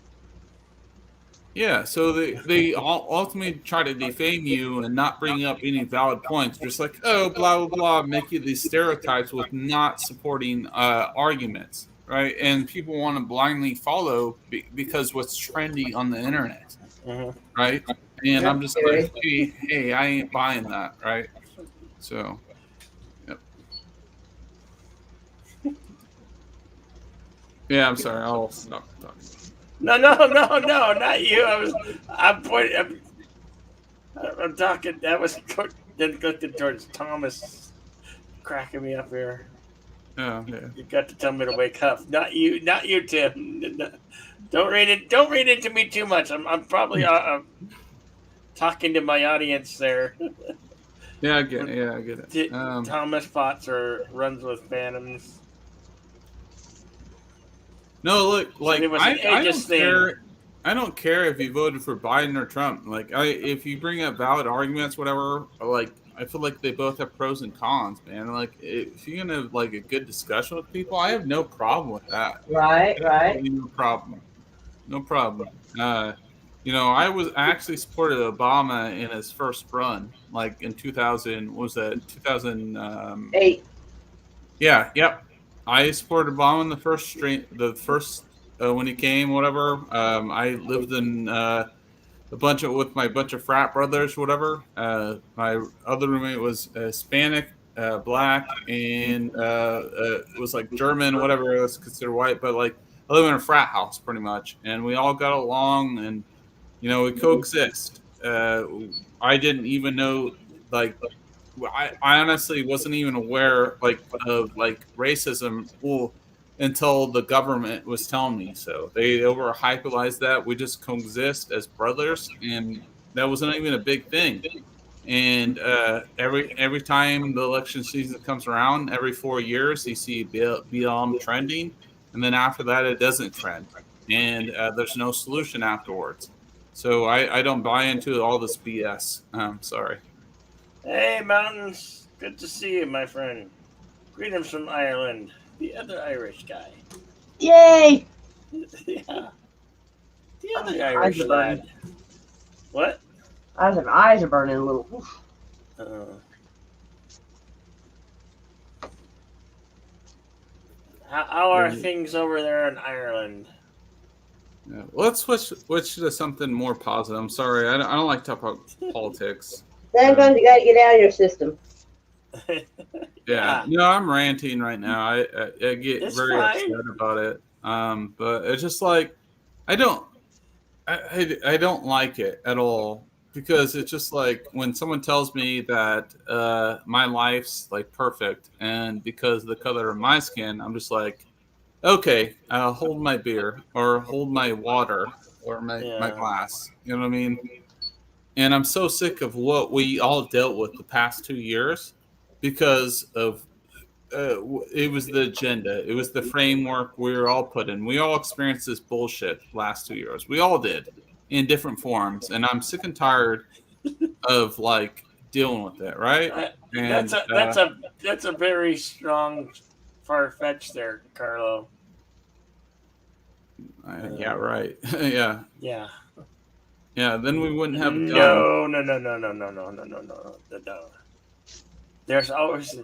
Yeah, so they ultimately try to defame you and not bring up any valid points, just like blah blah blah, make you these stereotypes with not supporting arguments, right? And people want to blindly follow because what's trendy on the internet, right? And I'm just like, hey, I ain't buying that, right? So, yep. Yeah, I'm sorry. I'll stop talking. No, not you. I'm talking. That was looking towards Thomas, cracking me up here. Oh, yeah. You got to tell me to wake up. Not you, Tim. Don't read into me too much. I'm probably talking to my audience there. Yeah, I get it. Thomas Potts runs with Phantoms. No, look, like I don't care. I don't care if you voted for Biden or Trump. Like, if you bring up valid arguments, whatever. Like, I feel like they both have pros and cons, man. Like, if you're gonna have like a good discussion with people, I have no problem with that. Right. No problem. I actually supported Obama in his first run, like in 2000. What was that 2008? Yeah. Yep. I supported Obama in the first when he came, whatever. I lived in with my bunch of frat brothers, whatever. My other roommate was Hispanic, black, and was like German, whatever it was considered white. But like, I live in a frat house pretty much, and we all got along, and we coexist. I didn't even know, like, I honestly wasn't even aware of racism until the government was telling me so. They overhyped that. We just coexist as brothers, and that wasn't even a big thing. And every time the election season comes around, every 4 years, you see BLM trending, and then after that, it doesn't trend, and there's no solution afterwards. So I don't buy into all this BS. Sorry. Hey, Mountains. Good to see you, my friend. Greetings from Ireland. The other Irish guy. Yay! Yeah. The other Eyes Irish are burning. lad. What? Eyes are burning a little. Oof. How are things over there in Ireland? Yeah. Let's switch to something more positive. I'm sorry, I don't like to talk about politics. Sometimes you gotta get out of your system. Yeah, no, I'm ranting right now. I get It's very fine. upset about it. But it's just like I don't I don't like it at all because it's just like when someone tells me that my life's like perfect and because of the color of my skin, I'm just like, okay, I'll hold my beer or hold my water or my Yeah. glass. You know what I mean? And I'm so sick of what we all dealt with the past 2 years because of it was the agenda. It was the framework we were all put in. We all experienced this bullshit last 2 years. We all did in different forms. And I'm sick and tired of like dealing with it, right? And That's a very strong far fetch there, Carlo. yeah, right. Yeah. Yeah. Yeah, then we wouldn't have done. No. There's always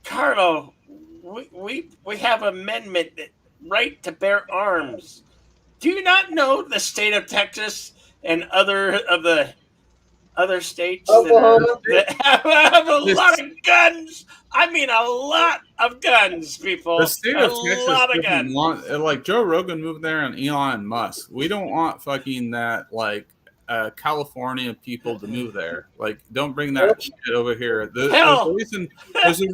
Carlo. We have amendment right to bear arms. Do you not know the state of Texas and other of the other states that have a lot of guns? I mean, a lot of guns, people. The state of a Texas lot of doesn't guns. want like Joe Rogan moved there and Elon Musk. We don't want fucking that like California people to move there. Like, don't bring that shit over here. There's a reason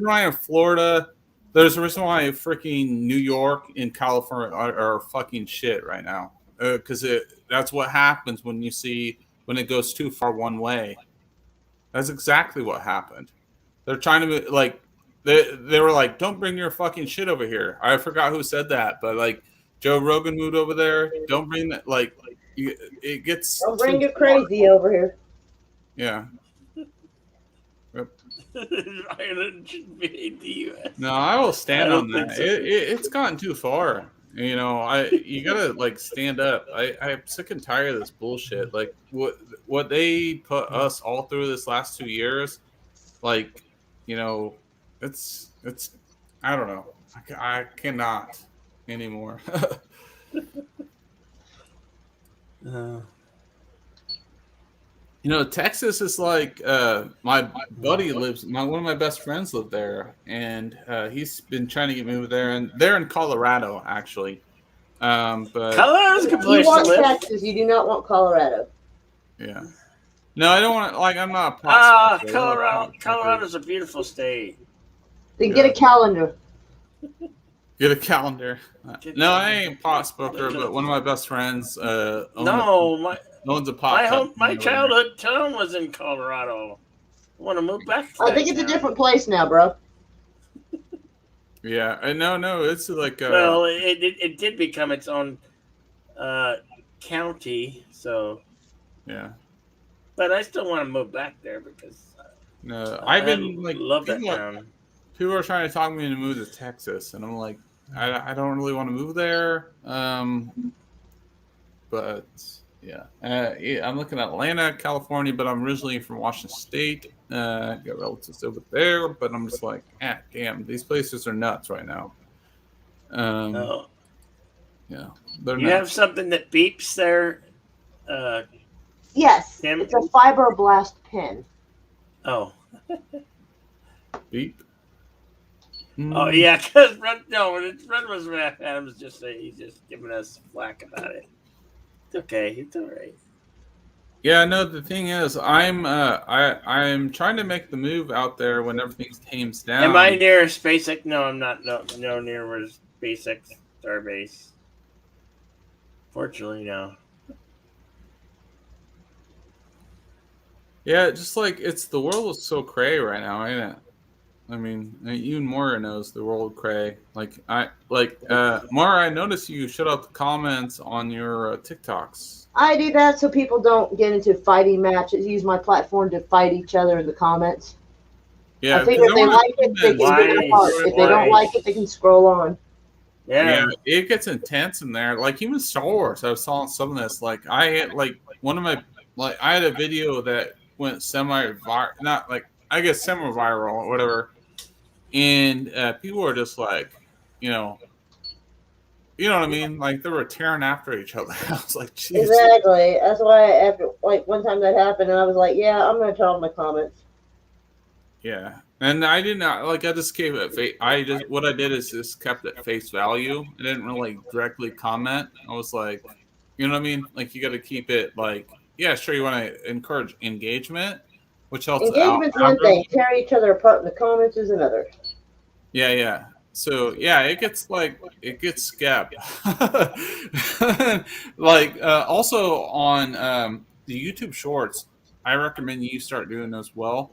why in Florida. There's a reason why freaking New York and California are fucking shit right now. Because that's what happens when it goes too far one way. That's exactly what happened. They're trying to like they were like, don't bring your fucking shit over here. I forgot who said that, but like Joe Rogan moved over there. Don't bring that. Like it gets. Don't bring your crazy over here. Yeah. Ireland should be in the U.S. No, I will stand on that. So. It's gotten too far. You know, you gotta like stand up. I'm sick and tired of this bullshit. Like what they put us all through this last 2 years, like, you know, it's I don't know. I cannot anymore. You know, Texas is like my buddy lives. One of my best friends lived there, and he's been trying to get me over there. And they're in Colorado, actually. But Colorado's a good place you want to live. Texas, you do not want Colorado. Yeah. No, I don't want. Like, I'm not. A Colorado's a beautiful state. Then get a calendar. Get a calendar. No, I ain't pot smoker, but one of my best friends. Owns a pot. My childhood town was in Colorado. I want to move back to I think it's a different place now, bro. Yeah, no, it's like. Well, it did become its own county, so. Yeah. But I still want to move back there because. No, I've been like love that town. People are trying to talk me into move to Texas, and I'm like, I don't really want to move there. But yeah, I'm looking at Atlanta, California, but I'm originally from Washington State. Got relatives over there, but I'm just like, damn, these places are nuts right now. Yeah, they're you nuts. have something that beeps there. Yes, Tim? it's a fibroblast pen. Oh. Beep. Oh yeah, because Red was Adams just say he's just giving us flack about it. It's okay, it's all right. Yeah, no. The thing is, I'm trying to make the move out there when everything tames down. Am I near SpaceX? No, I'm not. No, near where SpaceX Starbase. Fortunately, no. Yeah, just like the world is so cray right now, ain't it? I mean, even Maura knows the world cray. Maura, I noticed you shut out the comments on your TikToks. I do that so people don't get into fighting matches. Use my platform to fight each other in the comments. Yeah, I think if they like it, they can do their part. If they don't like it, they can scroll on. Yeah. it gets intense in there. Like even Star Wars, I was saw some of this. Like I had one of my I had a video that went semi-viral, not like I guess semi-viral or whatever, and people were just like, you know, what I mean? Like they were tearing after each other. I was like, Jesus. Exactly. That's why after like one time that happened, and I was like, yeah, I'm gonna turn off my comments. Yeah, and I did not like. I just gave it. What I did is just kept it face value. I didn't really directly comment. I was like, you know what I mean? Like you got to keep it like, yeah, sure. You want to encourage engagement, which helps Engagement's one thing. Tearing each other apart in the comments is another. Yeah. So yeah, it gets skept. Also on the YouTube Shorts, I recommend you start doing those well.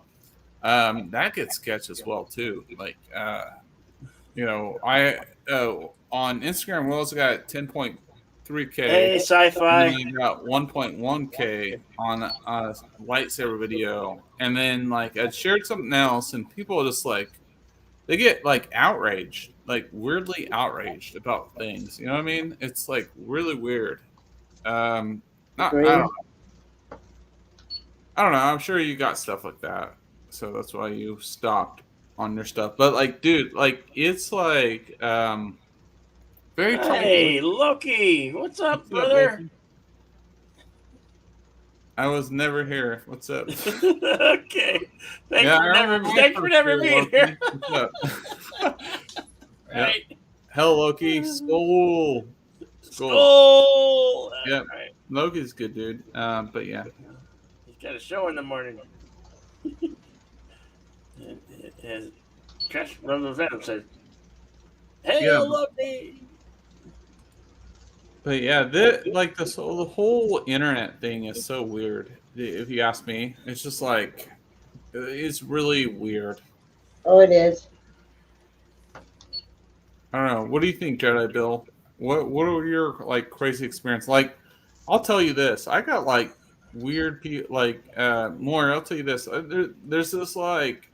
That gets sketched as well too. Like I on Instagram we also got 10.3K. Hey, sci-fi. And then you got 1.1K on a lightsaber video, and then like I shared something else, and people just like they get like outraged, like weirdly outraged about things. You know what I mean? It's like really weird. I don't know. I'm sure you got stuff like that. So that's why you stopped on your stuff. But like, dude, like it's like very Hey, Loki, what's up, brother? I was never here. What's up? Okay. Thanks for never being here. What's up? Right. Hell, Loki. Skull. Yep. Right. Loki's good, dude. But yeah. He's got a show in the morning. And Crash from the Venom says, "Hey, Loki." But yeah, the whole internet thing is so weird. If you ask me, it's just like it's really weird. Oh, it is. I don't know. What do you think, Jedi Bill? What are your like crazy experience? Like, I'll tell you this. I got like weird people. Like, more. I'll tell you this. There's this like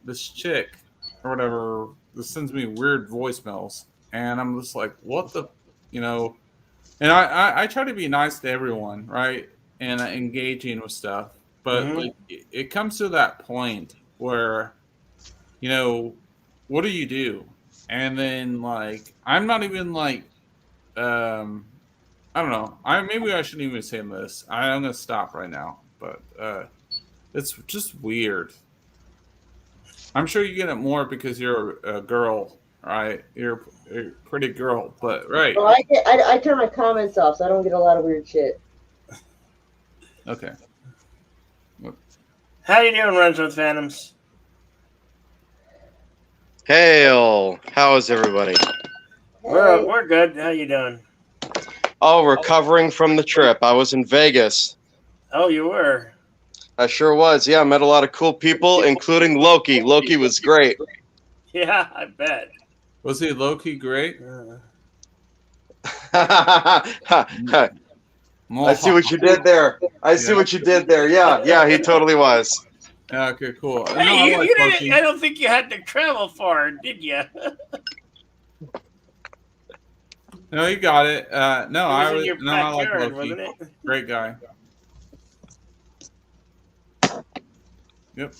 this chick or whatever that sends me weird voicemails, and I'm just like, what the. And I try to be nice to everyone, right? And engaging with stuff. But like, it comes to that point where, what do you do? And then like, I'm not even like, I don't know. Maybe I shouldn't even say this. I'm going to stop right now. But it's just weird. I'm sure you get it more because you're a girl. Right, you're a pretty girl, but right. Well, I turn my comments off, so I don't get a lot of weird shit. Okay. How you doing, Runs with Phantoms? Hail! How is everybody? We're good. How you doing? Oh, recovering from the trip. I was in Vegas. Oh, you were? I sure was. Yeah, I met a lot of cool people, including Loki. Loki was great. Yeah, I bet. Was he Loki great? I see what you did there. Yeah, he totally was. Okay, cool. Hey, I don't think you had to travel far, did you? No, you got it. I like Loki. Wasn't it? Great guy. Yep.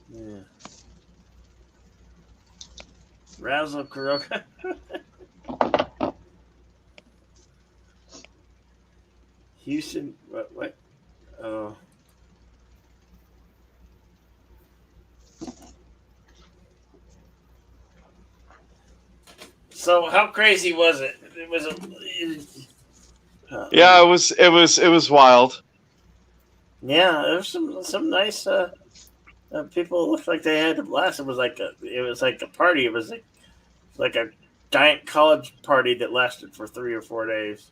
Yeah. Razzle Kuroka. Houston, what? Oh. So how crazy was it? It was Yeah, it was wild. Yeah, there was some nice people. Looked like they had a blast. It was like a party. It was like a giant college party that lasted for 3 or 4 days.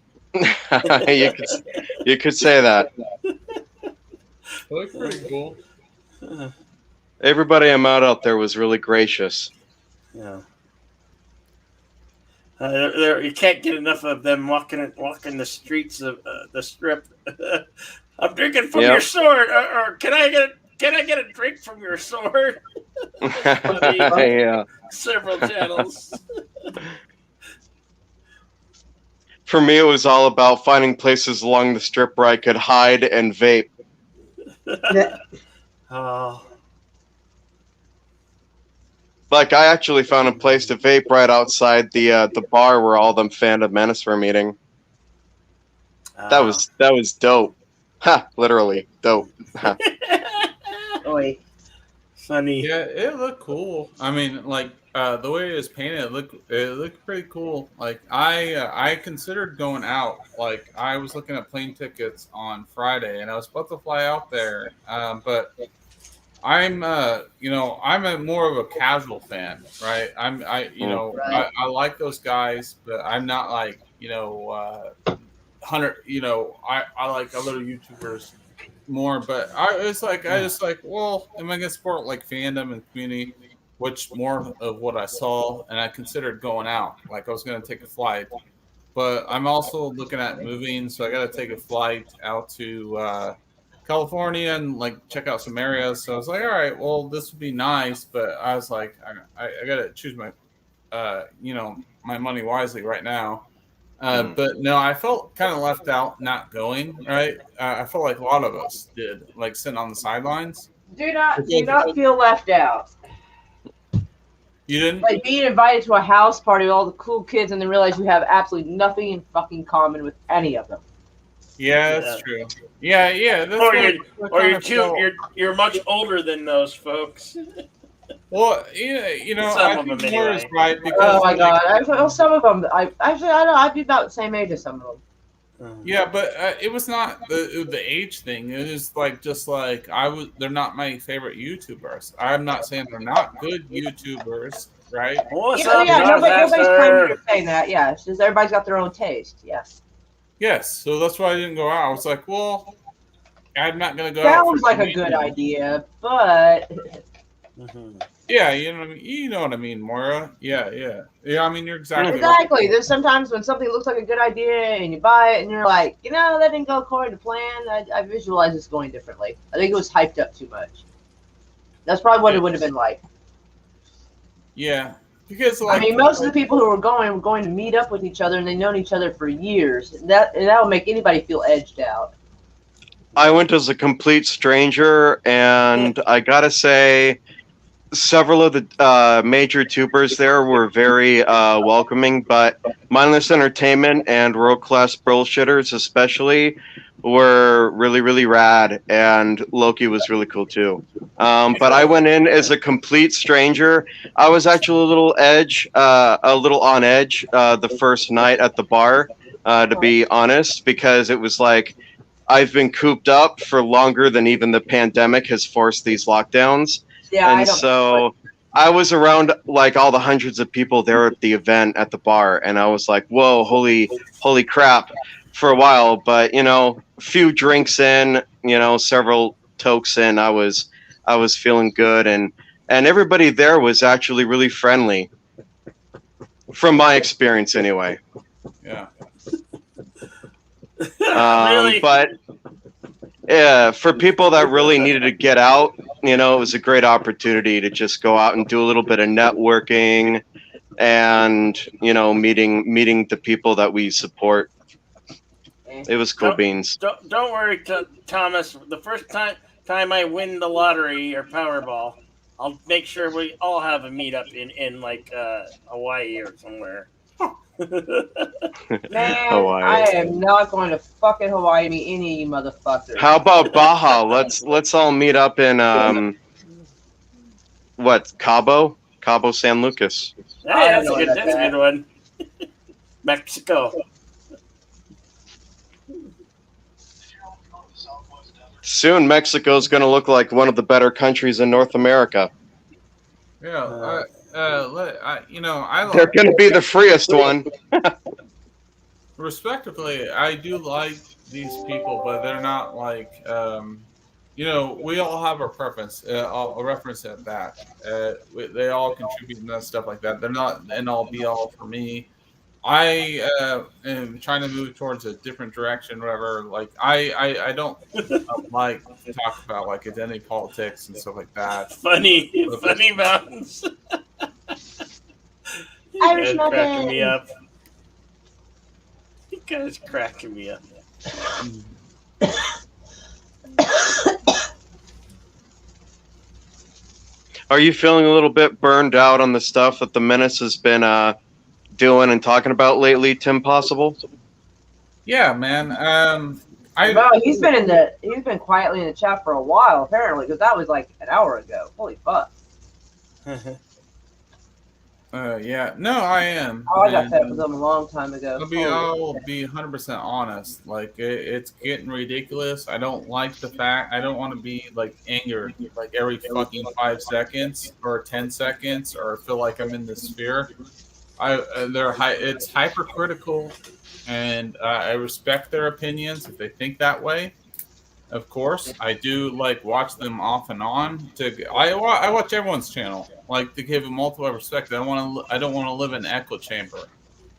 you could say that. Looks pretty cool. Everybody I met out there was really gracious. Yeah. You can't get enough of them walking the streets of the strip. I'm drinking from your sword, or can I get can I get a drink from your sword? Yeah. Several channels. For me, it was all about finding places along the strip where I could hide and vape. Oh. Like, I actually found a place to vape right outside the bar where all them Phantom Menace were meeting. That was dope. Ha! Literally dope. Oi. Funny. Yeah, it looked cool. I mean, like the way it was painted, it looked pretty cool. Like I considered going out. Like I was looking at plane tickets on Friday, and I was supposed to fly out there, but I'm I'm more of a casual fan, right? I like those guys, but I'm not like 100. I like other YouTubers more, but I just like, well, am I gonna support like fandom and community, which more of what I saw, and I considered going out. Like I was gonna take a flight, but I'm also looking at moving, so I got to take a flight out to California and like check out some areas. So I was like, all right, well, this would be nice, but I was like, I got to choose my my money wisely right now. But no, I felt kind of left out not going, right? I felt like a lot of us did, like sitting on the sidelines. Do not feel left out. You didn't? Like being invited to a house party with all the cool kids and then realize you have absolutely nothing in fucking common with any of them. Yeah, that's true. Yeah. You're much older than those folks. Well, I think more is right because. Oh my god! Some of them, I'd be about the same age as some of them. Yeah, but it was not the age thing. It was like just like they're not my favorite YouTubers. I'm not saying they're not good YouTubers, right? What's up, nobody's claiming you're saying that. Yeah, it's just everybody's got their own taste. Yes. Yes, so that's why I didn't go out. I was like, well, I'm not gonna go out. Sounds like a good idea, but. Yeah, you know what I mean, Moira. Yeah. I mean, you're exactly right. There's sometimes when something looks like a good idea and you buy it and you're like, that didn't go according to plan. I visualize this going differently. I think it was hyped up too much. That's probably what it would have been like. Yeah, because like, most of the people who were going to meet up with each other and they've known each other for years. That will make anybody feel edged out. I went as a complete stranger, and I gotta say, several of the major tubers there were very welcoming, but Mindless Entertainment and World Class Bullshitters especially were really, really rad, and Loki was really cool too. But I went in as a complete stranger. I was actually a little on edge the first night at the bar, to be honest, because it was like I've been cooped up for longer than even the pandemic has forced these lockdowns. Yeah, and so I was around like all the hundreds of people there at the event at the bar, and I was like, "Whoa, holy crap!" For a while, but a few drinks in, several tokes in, I was feeling good, and everybody there was actually really friendly, from my experience anyway. Yeah. Really? But yeah, for people that really needed to get out, it was a great opportunity to just go out and do a little bit of networking and, meeting the people that we support. It was cool beans. Don't worry, Thomas. The first time I win the lottery or Powerball, I'll make sure we all have a meetup in like Hawaii or somewhere. Man, Hawaii. I am not going to fucking Hawaii to meet any of you motherfuckers. How about Baja? Let's all meet up in Cabo San Lucas. Hey, that's a good one. Mexico. Soon, Mexico's going to look like one of the better countries in North America. Yeah, they're going to be the freest one. Respectively, I do like these people, but they're not like, we all have our preference. I'll reference at that. They all contribute and stuff like that. They're not an all be all for me. I am trying to move towards a different direction, whatever. Like I don't like to talk about like identity politics and stuff like that. Funny mountains. You Irish guys cracking me muffin. up. You guys cracking me up. Are you feeling a little bit burned out on the stuff that the Menace has been doing and talking about lately, Tim Possible? Yeah, man. Well, he's been quietly in the chat for a while apparently, because that was like an hour ago. Holy fuck! Yeah, no, I am. Oh, I got And fed up with him a long time ago. I'll be 100% honest. Like it's getting ridiculous. I don't like the fact. I don't want to be like angered like every fucking 5 seconds or 10 seconds or feel like I'm in the sphere. It's hypercritical, and I respect their opinions if they think that way. Of course, I do like watch them off and on. I watch everyone's channel, like to give them multiple perspective. I don't want to live in an echo chamber,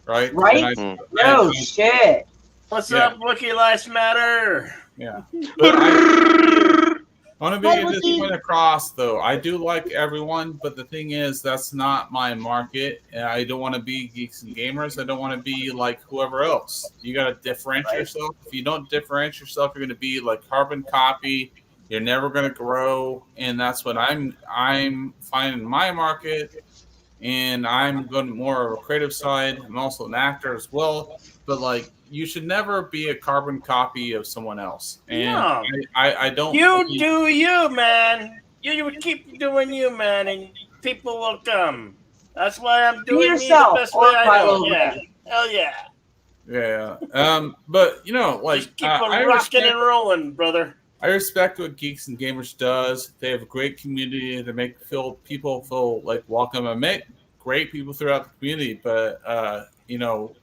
right? Right? And No shit. What's Yeah. up, Wookiee Lives Matter? yeah. But I want to Hey, get this Wookie. point across, though. I do like everyone, but the thing is, that's not my market. And I don't want to be geeks and gamers. I don't want to be like whoever else. You got to differentiate yourself. If you don't differentiate yourself, you're going to be like carbon copy. You're never going to grow, and that's what I'm finding my market. And I'm going more of a creative side. I'm also an actor as well, but like you should never be a carbon copy of someone else. And No. I don't. You do you, man. You would keep doing you, man, and people will come. That's why I'm doing yourself, me the best or way I know. Kylo Yeah. Ren. Hell yeah. Yeah. But you know, like Just keep on I rocking respect, and rolling, brother. I respect what Geeks and Gamers does. They have a great community. They make people feel like welcome. I met great people throughout the community, but you know,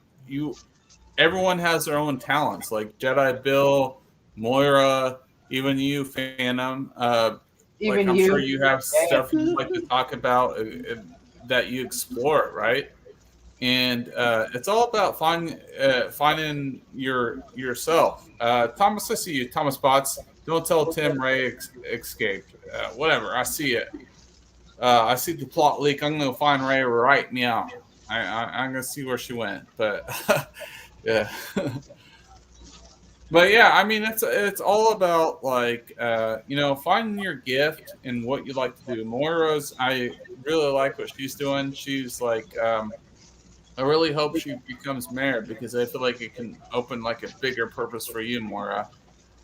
everyone has their own talents. Like Jedi Bill, Moira, even you, Phantom. Even I'm you. sure you have stuff you'd like to talk about that you explore, right? And it's all about finding yourself. Thomas, I see you. Thomas Bots. Don't tell Tim Ray escaped. Whatever. I see it. I see the plot leak. I'm gonna find Ray right now. I'm gonna see where she went. But yeah. But yeah, I mean, it's all about like you know, finding your gift and what you like to do. Moira's, I really like what she's doing. She's like, I really hope she becomes mayor because I feel like it can open like a bigger purpose for you, Moira.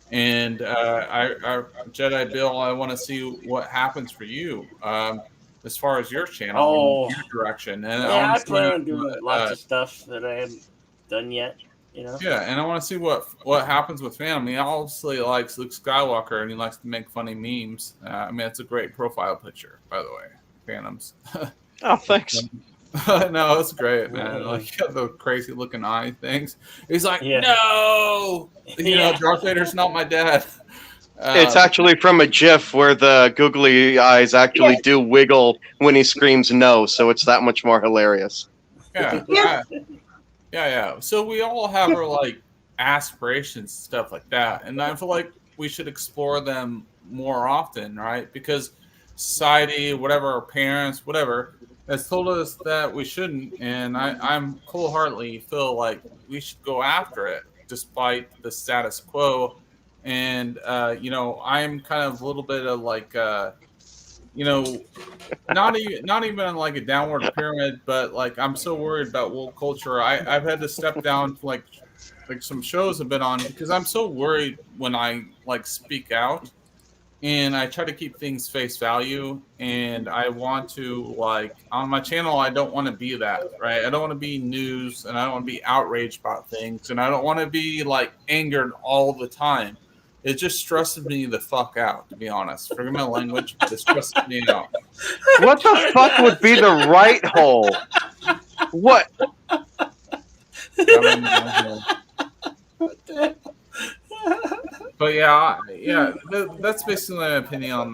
And I Jedi Bill, I want to see what happens for you as far as your channel, your direction. And Yeah, I wanna plan see, on doing lots of stuff that I haven't done yet. You know. yeah, and I want to see what happens with Phantom. He obviously likes Luke Skywalker, and he likes to make funny memes. I mean, it's a great profile picture, by the way, Phantoms. Oh, thanks. No, it's great, man. Like you got the crazy looking eye things. He's like, Yeah. no, you know, Yeah. Darth Vader's not my dad. It's actually from a GIF where the googly eyes actually do wiggle when he screams no, so it's that much more hilarious. Yeah. So we all have our like aspirations, stuff like that, and I feel like we should explore them more often, right? Because society, whatever, our parents, whatever, has told us that we shouldn't, and I'm wholeheartedly feel like we should go after it despite the status quo. And you know, I'm kind of a little bit of like you know, not even like a downward pyramid, but like I'm so worried about woke culture. I've had to step down to like some shows I've been on because I'm so worried when I like speak out, and I try to keep things face value. And I want to like on my channel, I don't want to be that, right? I don't want to be news, and I don't want to be outraged about things, and I don't want to be like angered all the time. It just stresses me the fuck out, to be honest. Forgive my language, but it stresses me out. What the fuck would be the right hole? What? But yeah, that's basically my opinion on